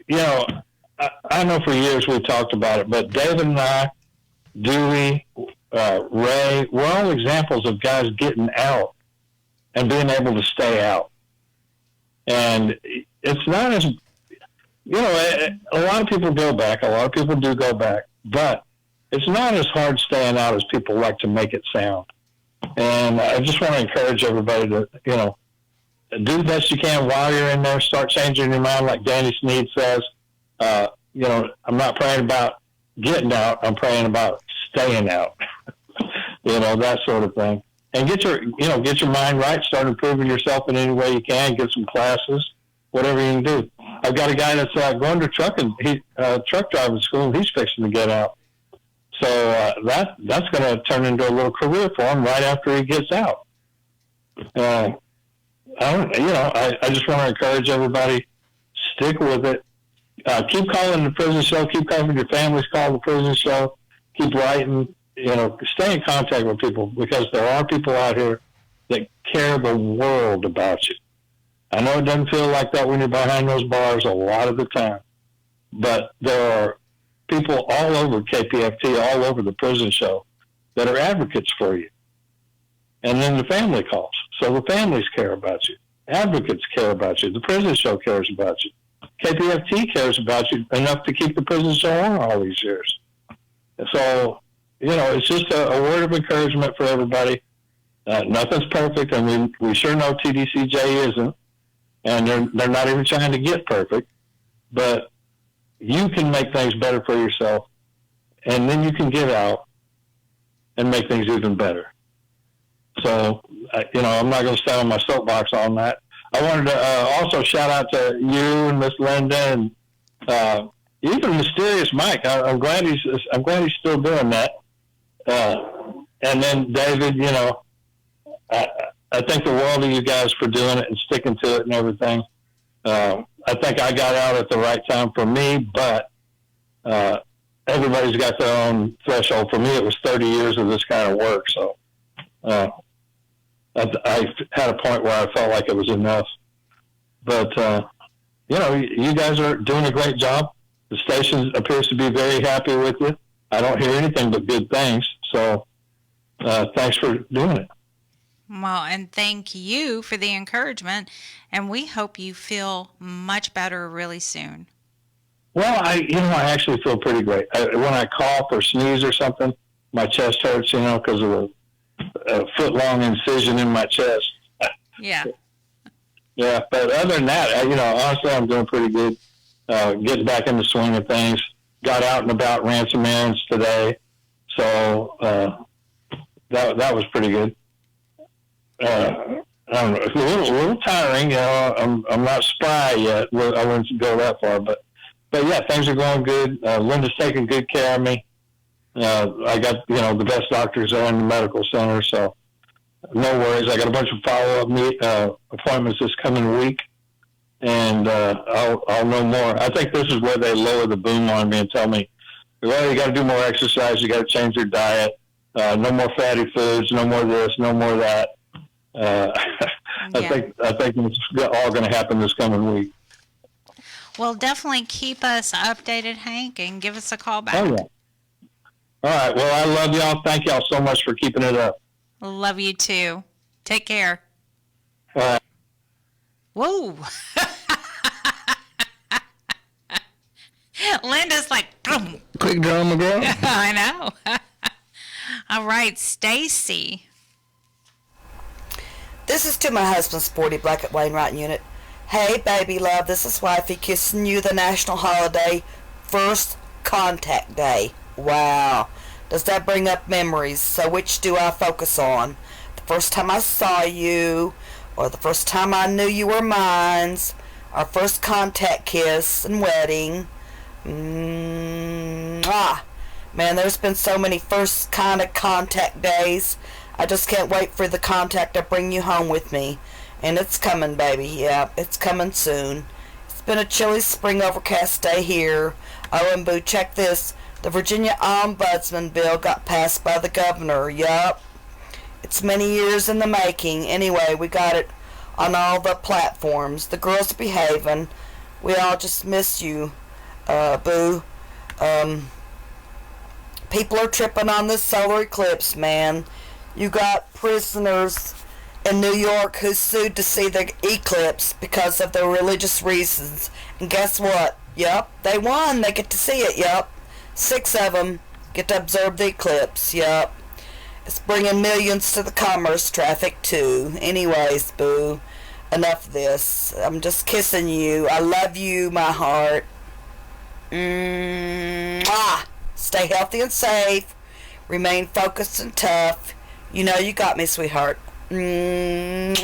you know, I know for years we talked about it, but David and I, Dewey, Ray, we're all examples of guys getting out and being able to stay out. And it's not as, you know, a lot of people go back. A lot of people do go back. But it's not as hard staying out as people like to make it sound. And I just want to encourage everybody to, you know, do the best you can while you're in there. Start changing your mind, like Danny Sneed says. You know, I'm not praying about getting out. I'm praying about staying out. You know, that sort of thing. And get your mind right. Start improving yourself in any way you can. Get some classes, whatever you can do. I've got a guy that's going to truck driving school, and he's fixing to get out. So that's going to turn into a little career for him right after he gets out. I just want to encourage everybody, stick with it. Keep calling the prison show. Keep calling your families. Call the prison show. Keep writing. You know, stay in contact with people, because there are people out here that care the world about you. I know it doesn't feel like that when you're behind those bars a lot of the time, but there are people all over KPFT, all over the prison show, that are advocates for you. And then the family calls. So the families care about you. Advocates care about you. The prison show cares about you. KPFT cares about you enough to keep the prison show on all these years. So, you know, it's just a word of encouragement for everybody. Nothing's perfect, and we sure know TDCJ isn't. And they're not even trying to get perfect, but you can make things better for yourself, and then you can get out and make things even better. So, you know, I'm not going to stay on my soapbox on that. I wanted to also shout out to you and Miss Linda and even Mysterious Mike. I'm glad he's still doing that. And then David, you know, I think the world of you guys for doing it and sticking to it and everything. I think I got out at the right time for me, but everybody's got their own threshold. For me, it was 30 years of this kind of work. So I had a point where I felt like it was enough. But, you know, you guys are doing a great job. The station appears to be very happy with you. I don't hear anything but good things. So thanks for doing it. Well, and thank you for the encouragement, and we hope you feel much better really soon. Well, I actually feel pretty great. When I cough or sneeze or something, my chest hurts, because of a foot-long incision in my chest. Yeah. Yeah, but other than that, honestly, I'm doing pretty good. Getting back in the swing of things. Got out and about, ran some errands today, so that was pretty good. I don't know, it's a little tiring. I'm not spry yet. I wouldn't go that far, but yeah, things are going good. Linda's taking good care of me. I got the best doctors there in the medical center, so no worries. I got a bunch of follow-up appointments this coming week, and I'll know more. I think this is where they lower the boom on me and tell me, well, you got to do more exercise, you got to change your diet, no more fatty foods, no more this, no more that. I think it's all going to happen this coming week. Well, definitely keep us updated, Hank, and give us a call back. Oh, yeah. All right. Well, I love y'all. Thank y'all so much for keeping it up. Love you too. Take care. All right. Whoa. Linda's like, boom. Quick draw, McGraw. I know. All right, Stacy. This is to my husband, Sporty Black at Wainwright Unit. Hey, baby love, this is Wifey kissing you the national holiday, First Contact Day. Wow. Does that bring up memories? So which do I focus on? The first time I saw you, or the first time I knew you were mine, our first contact kiss and wedding. Man, there's been so many first kind of contact days. I just can't wait for the contact to bring you home with me. And it's coming, baby. Yeah, it's coming soon. It's been a chilly spring overcast day here. Oh, and boo, check this. The Virginia Ombudsman bill got passed by the governor. Yup. It's many years in the making. Anyway, we got it on all the platforms. The girls are behaving. We all just miss you, boo. People are tripping on this solar eclipse, man. You got prisoners in New York who sued to see the eclipse because of their religious reasons. And guess what? Yup, they won. They get to see it, yup. 6 of them get to observe the eclipse, yup. It's bringing millions to the commerce traffic, too. Anyways, boo, enough of this. I'm just kissing you. I love you, my heart. Stay healthy and safe. Remain focused and tough. You know you got me, sweetheart. Take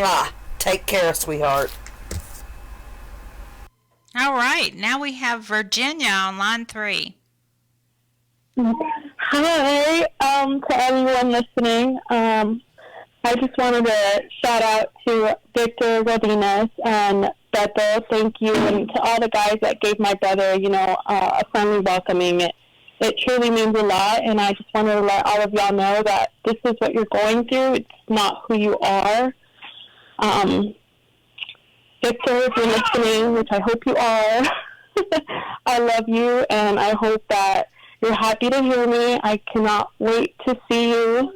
care, sweetheart. All right, now we have Virginia on line 3. Hi, to everyone listening. I just wanted to shout out to Victor Rodriguez and Beto. Thank you, and to all the guys that gave my brother, a friendly welcoming. It truly means a lot, and I just wanted to let all of y'all know that this is what you're going through. It's not who you are. Victor, if you're listening, which I hope you are, I love you, and I hope that you're happy to hear me. I cannot wait to see you.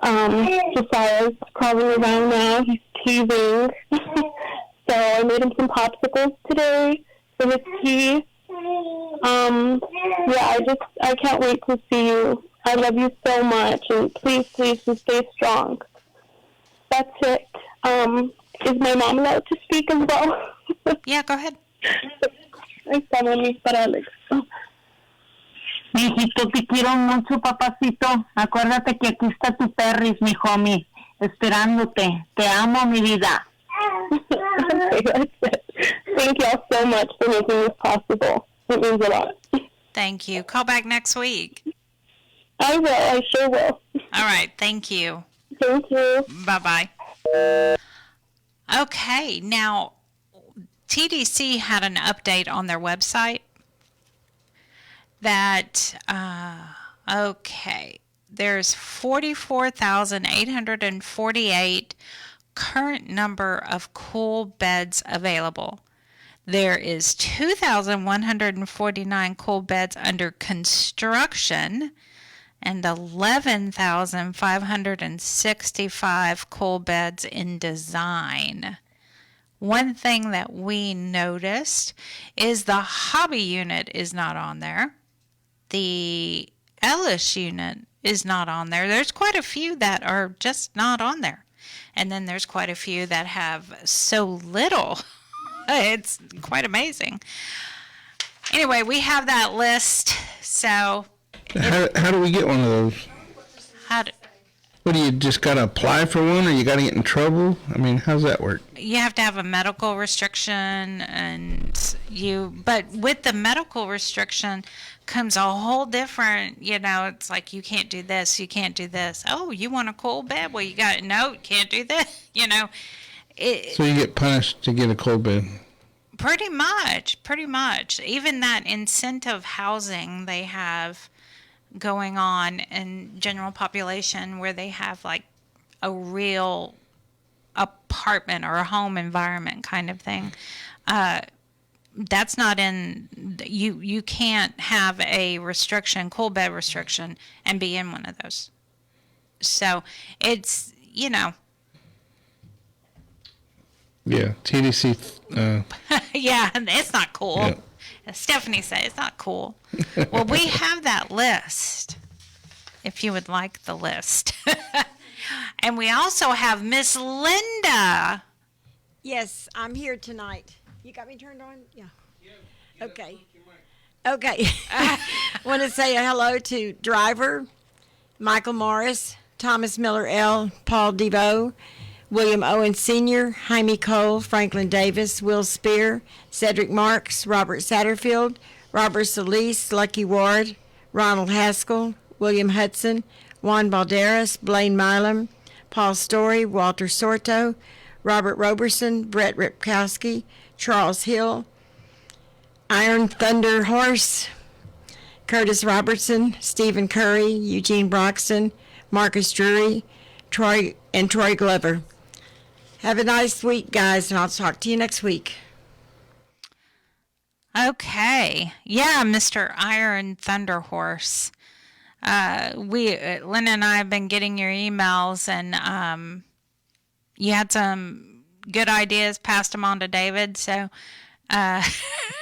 Josiah's probably around now. He's teasing. So I made him some popsicles today for his tea. I can't wait to see you. I love you so much, and please just stay strong. That's it. Is my mom allowed to speak as well? Yeah, go ahead. Estamos mis para Alex. Mijito, te quiero mucho, papacito. Acuérdate que aquí está tu perris, mi homie, esperándote. Te amo, mi vida. Okay, that's it. Thank y'all so much for making this possible. It means a lot. Thank you. Call back next week. I will. I sure will. All right. Thank you. Thank you. Bye-bye. Okay. Now, TDC had an update on their website that, there's 44,848 current number of cool beds available. There is 2,149 cool beds under construction, and 11,565 coal beds in design. One thing that we noticed is the hobby unit is not on there. The Ellis unit is not on there. There's quite a few that are just not on there. And then there's quite a few that have so little. It's quite amazing. Anyway, we have that list. So how do we get one of those? What, do you just got to apply for one, or you got to get in trouble? I mean, how's that work? You have to have a medical restriction, but with the medical restriction comes a whole different, it's like you can't do this, you can't do this. Oh, you want a cold bed? Well, you can't do this, So you get punished to get a cold bed. Pretty much. Even that incentive housing they have going on in general population where they have like a real apartment or a home environment kind of thing. That's not in, you can't have a restriction, cold bed restriction, and be in one of those. So it's, Yeah, TDC. Yeah, it's not cool. Yeah. Stephanie said it's not cool. Well, we have that list, if you would like the list. And we also have Miss Linda. Yes, I'm here tonight. You got me turned on? Yeah. Okay. I want to say hello to Driver, Michael Morris, Thomas Miller L., Paul DeVoe, William Owen Sr., Jaime Cole, Franklin Davis, Will Spear, Cedric Marks, Robert Satterfield, Robert Solis, Lucky Ward, Ronald Haskell, William Hudson, Juan Balderas, Blaine Milam, Paul Story, Walter Sorto, Robert Roberson, Brett Ripkowski, Charles Hill, Iron Thunder Horse, Curtis Robertson, Stephen Curry, Eugene Broxton, Marcus Drury, Troy Glover. Have a nice week, guys, and I'll talk to you next week. Okay. Yeah, Mr. Iron Thunder Horse. Lynn and I have been getting your emails, and you had some good ideas, passed them on to David, so I'm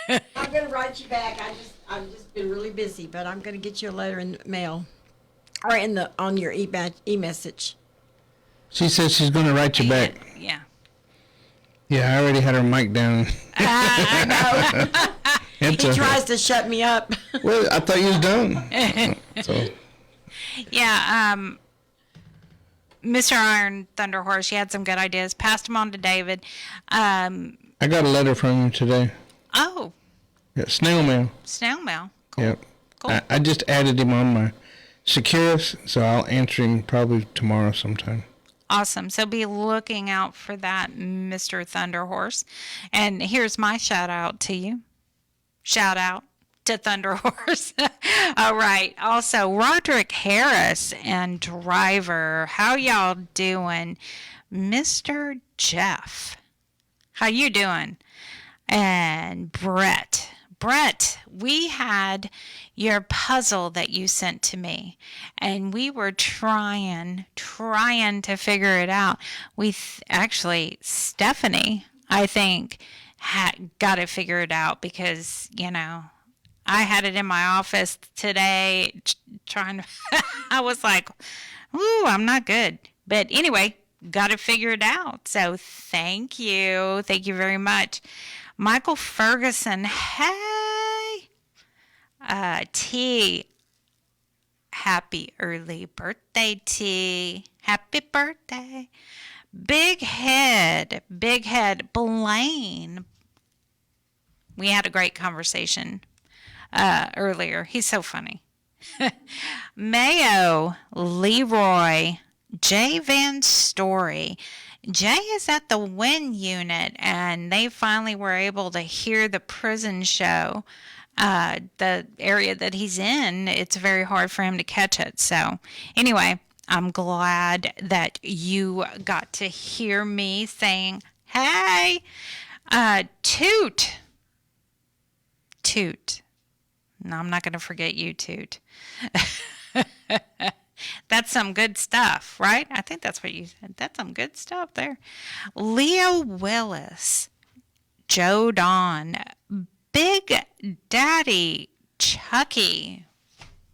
going to write you back. I've just been really busy, but I'm going to get you a letter in the mail or on your e-message. She says she's going to write you back. Yeah. Yeah, I already had her mic down. I know. He tries to shut me up. Well, I thought you was done. So. Yeah, Mr. Iron Thunder Horse, you had some good ideas. Passed them on to David. I got a letter from him today. Oh. Yeah, snail mail. Snail mail. Cool. Yep. Cool. I just added him on my Securus, so I'll answer him probably tomorrow sometime. Awesome. So be looking out for that, Mr. Thunder Horse. And here's my shout out to you. Shout out to Thunder Horse. All right. Also, Roderick Harris and Driver. How y'all doing? Mr. Jeff. How you doing? And Brett. Brett, we had your puzzle that you sent to me, and we were trying to figure it out. Actually, Stephanie, I think, got it figured out because, I had it in my office today trying to, I was like, ooh, I'm not good. But anyway, got it figured out. So thank you. Thank you very much. Michael Ferguson, hey. T, happy early birthday, T. Happy birthday. Big head, Blaine. We had a great conversation earlier. He's so funny. Mayo, Leroy, Jay Van Story. Jay is at the Win Unit, and they finally were able to hear the prison show. The area that he's in, it's very hard for him to catch it. So anyway, I'm glad that you got to hear me saying, hey, Toot. No, I'm not going to forget you, Toot. That's some good stuff, right? I think that's what you said. That's some good stuff there. Leo Willis, Joe Don, Big Daddy Chucky,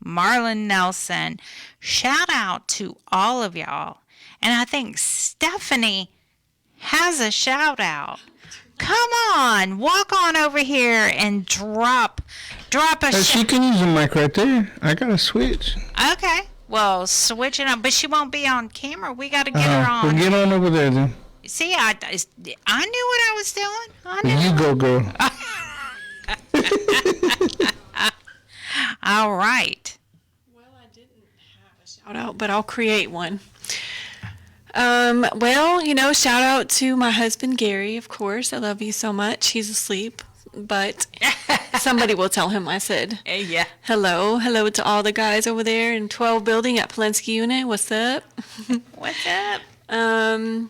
Marlon Nelson. Shout out to all of y'all. And I think Stephanie has a shout out. Come on, walk on over here and drop a She can use the mic right there. I got to switch. Okay. Well, switch it up, but she won't be on camera. We got to get her on. Well, get on over there then. See, I knew what I was doing. I knew. You go, girl. All right. Shout out, but I'll create one. Well, shout out to my husband, Gary, of course. I love you so much. He's asleep, but somebody will tell him I said, yeah. Hello to all the guys over there in 12 building at Polensky Unit. What's up? What's up? I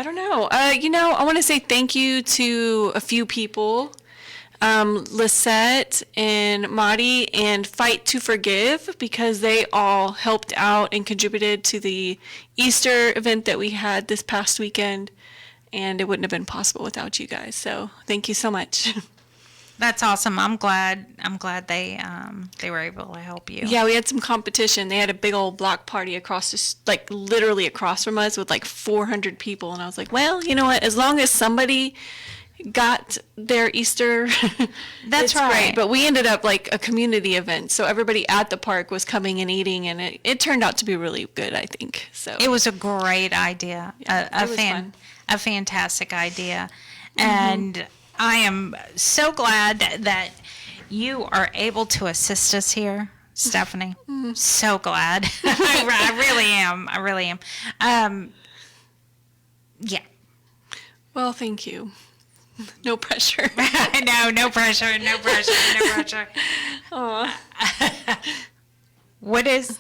don't know. I want to say thank you to a few people. Lisette and Marty and Fight to Forgive, because they all helped out and contributed to the Easter event that we had this past weekend, and it wouldn't have been possible without you guys. So thank you so much. That's awesome. I'm glad they were able to help you. Yeah, we had some competition. They had a big old block party literally across from us with 400 people, and I was like, well, you know what? As long as somebody got their Easter, that's right. Great. But we ended up like a community event, so everybody at the park was coming and eating, and it turned out to be really good, I think. So it was a great idea, a fantastic idea, and I am so glad that you are able to assist us here, Stephanie. So glad. I really am. Yeah. Well, thank you. No pressure. No pressure. Aw. What is?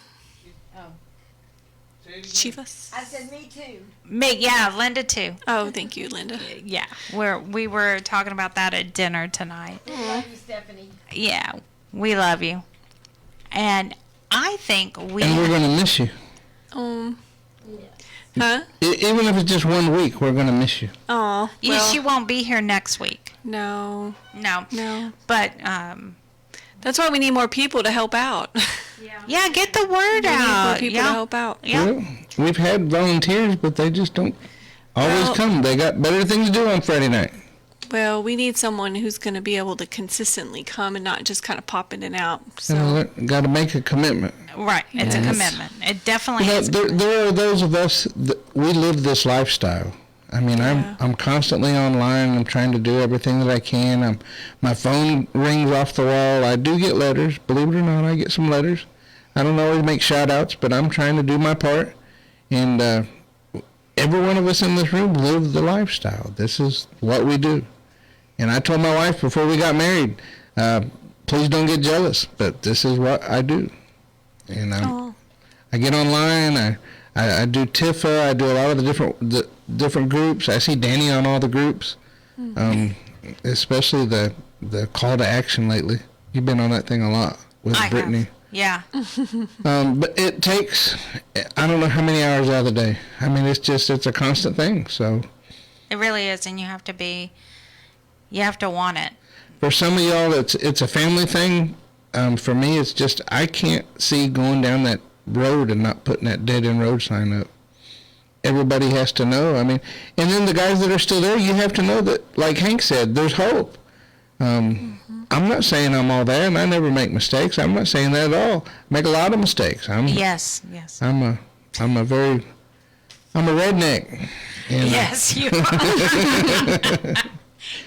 Chivas? I said me too. Linda too. Oh, thank you, Linda. Yeah, we were talking about that at dinner tonight. I love you, Stephanie. Yeah, we love you, and I think And we're gonna miss you. Huh? Even if it's just 1 week, we're gonna miss you. Oh, well, she won't be here next week. No. But that's why we need more people to help out. Yeah, get the word We need out. more people to help out. Yeah. Well, we've had volunteers, but they just don't always come. They got better things to do on Friday night. Well, we need someone who's going to be able to consistently come and not just kind of pop in and out. So. Got to make a commitment. Right, it's a commitment. It definitely is. There are those of us that we live this lifestyle. I mean, I'm constantly online. I'm trying to do everything that I can. My phone rings off the wall. I do get letters. Believe it or not, I get some letters. I don't always make shout-outs, but I'm trying to do my part. And every one of us in this room live the lifestyle. This is what we do. And I told my wife before we got married, please don't get jealous, but this is what I do. And I get online. I do TIFA. I do a lot of the different groups. I see Dani on all the groups, especially the call to action lately. You've been on that thing a lot with Brittany. Have. Yeah. But it takes, I don't know how many hours out of the day. I mean, it's a constant thing. So it really is, and you have to want it. For some of y'all, it's a family thing. For me, it's just I can't see going down that road and not putting that dead end road sign up. Everybody has to know. I mean, and then the guys that are still there, you have to know that, like Hank said, there's hope. I'm not saying I'm all there, and I never make mistakes. I'm not saying that at all. I make a lot of mistakes. Yes. I'm a redneck. Yes, you are.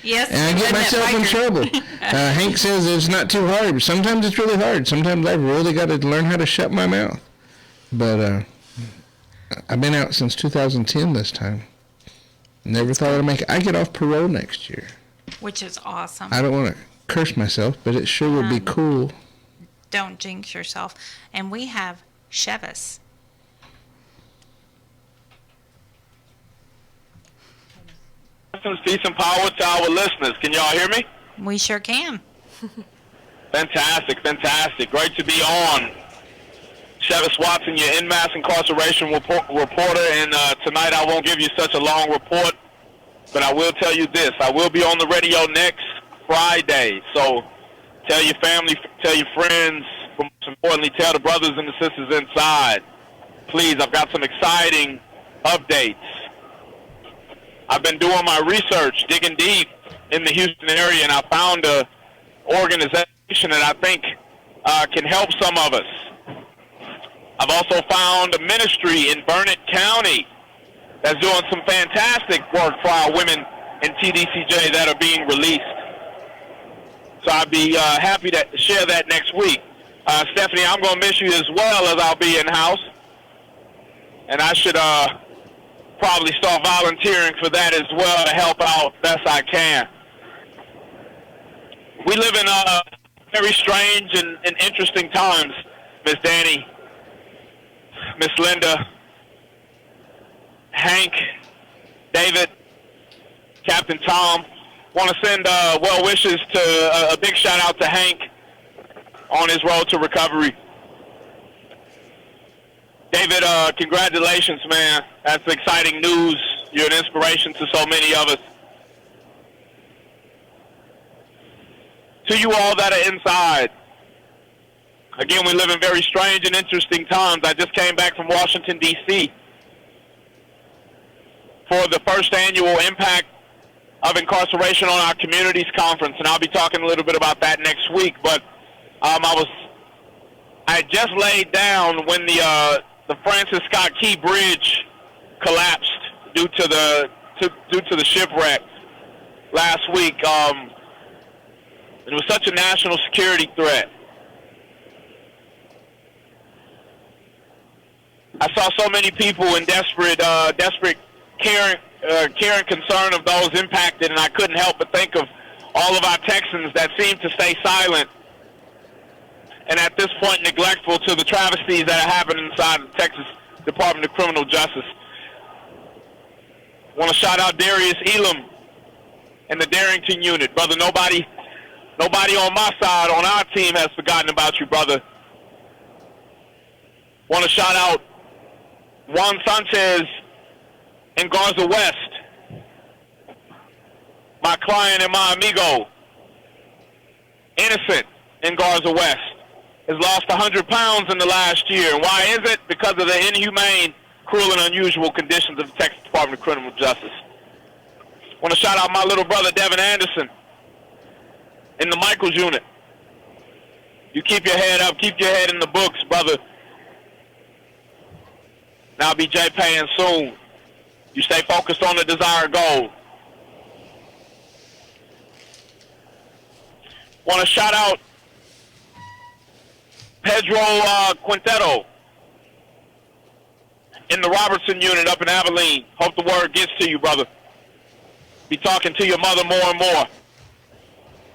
Yes. And I get myself in trouble. Hank says it's not too hard. Sometimes it's really hard. Sometimes I've really got to learn how to shut my mouth. But I've been out since 2010 this time. Never thought I'd make it. I get off parole next year. Which is awesome. I don't want to curse myself, but it sure would be cool. Don't jinx yourself. And we have Chevis. Peace and power to our listeners. Can y'all hear me? We sure can. Fantastic. Great to be on. Chevis Watson, your in-mass incarceration reporter, and tonight I won't give you such a long report, but I will tell you this. I will be on the radio next Friday, so tell your family, tell your friends, but most importantly, tell the brothers and the sisters inside. Please, I've got some exciting updates. I've been doing my research, digging deep in the Houston area, and I found an organization that I think can help some of us. I've also found a ministry in Burnett County that's doing some fantastic work for our women in TDCJ that are being released. So I'd be happy to share that next week. Stephanie, I'm going to miss you as well, as I'll be in-house. And I should probably start volunteering for that as well to help out best I can. We live in very strange and interesting times, Miss Dani, Miss Linda, Hank, David, Captain Tom. Want to send well wishes to a big shout out to Hank on his road to recovery. David, congratulations, man. That's exciting news. You're an inspiration to so many of us. To you all that are inside, again, we live in very strange and interesting times. I just came back from Washington, D.C. for the first annual Impact of Incarceration on Our Communities Conference, and I'll be talking a little bit about that next week. But I had just laid down when the Francis Scott Key Bridge collapsed due to the shipwreck last week. It was such a national security threat. I saw so many people in desperate care and concern of those impacted, and I couldn't help but think of all of our Texans that seem to stay silent and at this point neglectful to the travesties that are happening inside the Texas Department of Criminal Justice. I want to shout out Darius Elam and the Darrington Unit. Brother, nobody on my side, on our team, has forgotten about you, brother. Want to shout out Juan Sanchez in Garza West, my client and my amigo, innocent in Garza West, has lost 100 pounds in the last year. And why is it? Because of the inhumane, cruel, and unusual conditions of the Texas Department of Criminal Justice. Want to shout out my little brother, Devin Anderson, in the Michaels Unit. You keep your head up, keep your head in the books, brother. Now be J paying soon. You stay focused on the desired goal. Want to shout out Pedro Quintero in the Robertson Unit up in Abilene. Hope the word gets to you, brother. Be talking to your mother more and more.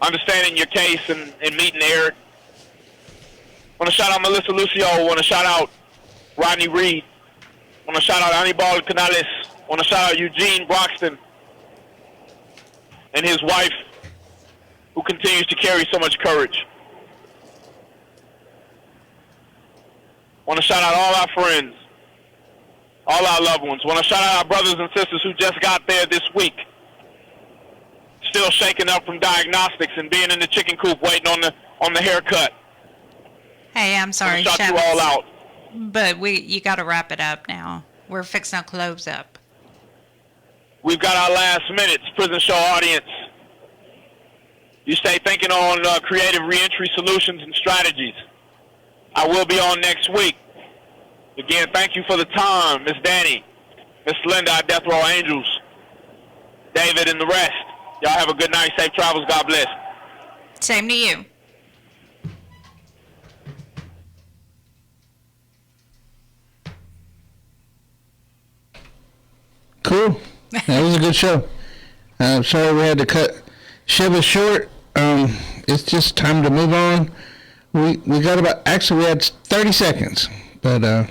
Understanding your case and meeting Eric. Want to shout out Melissa Lucio. Want to shout out Rodney Reed. Want to shout out Anibal Canales. Want to shout out Eugene Broxton and his wife, who continues to carry so much courage. Want to shout out all our friends, all our loved ones. Want to shout out our brothers and sisters who just got there this week, still shaking up from diagnostics and being in the chicken coop waiting on the haircut. Hey, I'm sorry, shout you all out. But you got to wrap it up now. We're fixing to close up. We've got our last minutes, prison show audience. You stay thinking on creative reentry solutions and strategies. I will be on next week. Again, thank you for the time, Miss Dani, Miss Linda, our Death Row Angels, David, and the rest. Y'all have a good night. Safe travels. God bless. Same to you. Cool. That was a good show. Sorry we had to cut Shiva short. It's just time to move on. We got we had 30 seconds, but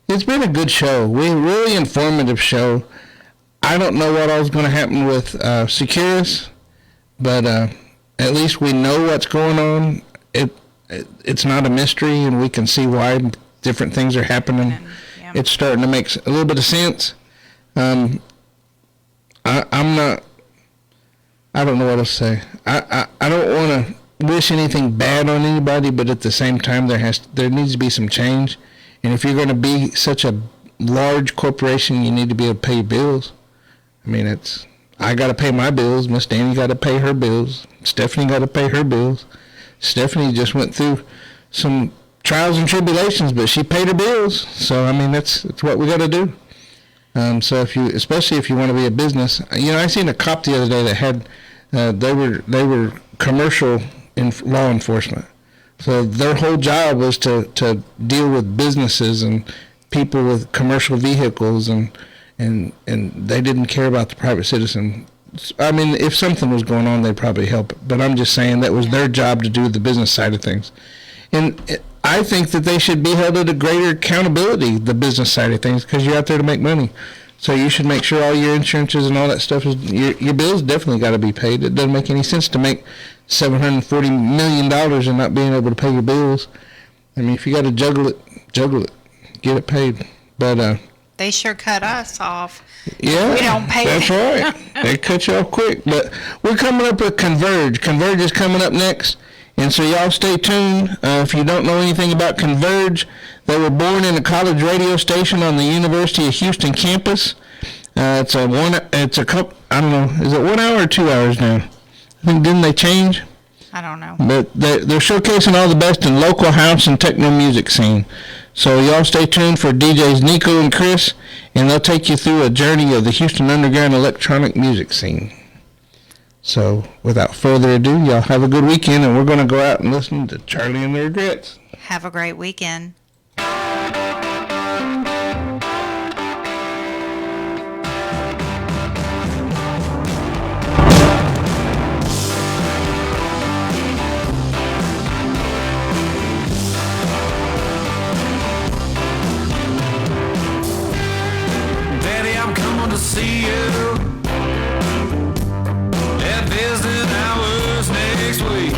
it's been a good show. Really informative show. I don't know what all's going to happen with Securus, but at least we know what's going on. It's not a mystery, and we can see why different things are happening. It's starting to make a little bit of sense. I'm not. I don't know what to say. I don't want to wish anything bad on anybody, but at the same time, there needs to be some change. And if you're going to be such a large corporation, you need to be able to pay your bills. I mean, I got to pay my bills. Miss Dani got to pay her bills. Stephanie got to pay her bills. Stephanie just went through some trials and tribulations, but she paid her bills. So I mean, that's what we got to do. So especially if you want to be a business, I seen a cop the other day that had they were commercial law enforcement. So their whole job was to deal with businesses and people with commercial vehicles, and they didn't care about the private citizen. I mean, if something was going on, they'd probably help. But I'm just saying that was their job to do the business side of things. And I think that they should be held at a greater accountability, the business side of things, because you're out there to make money. So you should make sure all your insurances and all that stuff your bills definitely got to be paid. It doesn't make any sense to make $740 million and not being able to pay your bills. I mean, if you got to juggle it, get it paid. But they sure cut us off. Yeah, we don't pay. That's right. They cut you off quick. But we're coming up with CNVRGE. CNVRGE is coming up next. And so y'all stay tuned. If you don't know anything about CNVRGE, they were born in a college radio station on the University of Houston campus. It's a couple, I don't know, is it 1 hour or 2 hours now? I think, didn't they change? I don't know. But they're showcasing all the best in local house and techno music scene. So y'all stay tuned for DJs Nico and Chris, and they'll take you through a journey of the Houston underground electronic music scene. So without further ado, y'all have a good weekend, and we're going to go out and listen to Charlie and the Regrets. Have a great weekend. Daddy, I'm coming to see you at visiting hours next week.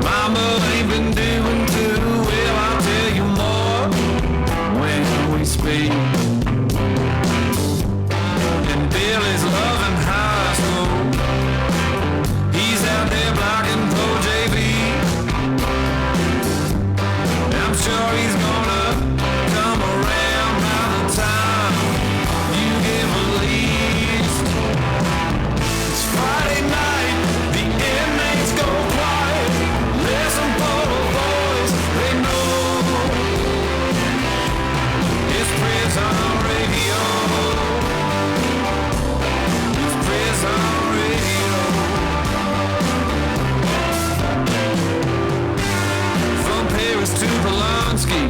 Mama ain't been doing too well, I'll tell you more when we speak. And Billy's loving high school. He's out there blocking pro JV. I'm sure he's gonna come around by the time you get released. It's Friday night, the inmates go quiet. Listen for a voice they know. It's prison radio. It's prison radio. From Paris to Polanski,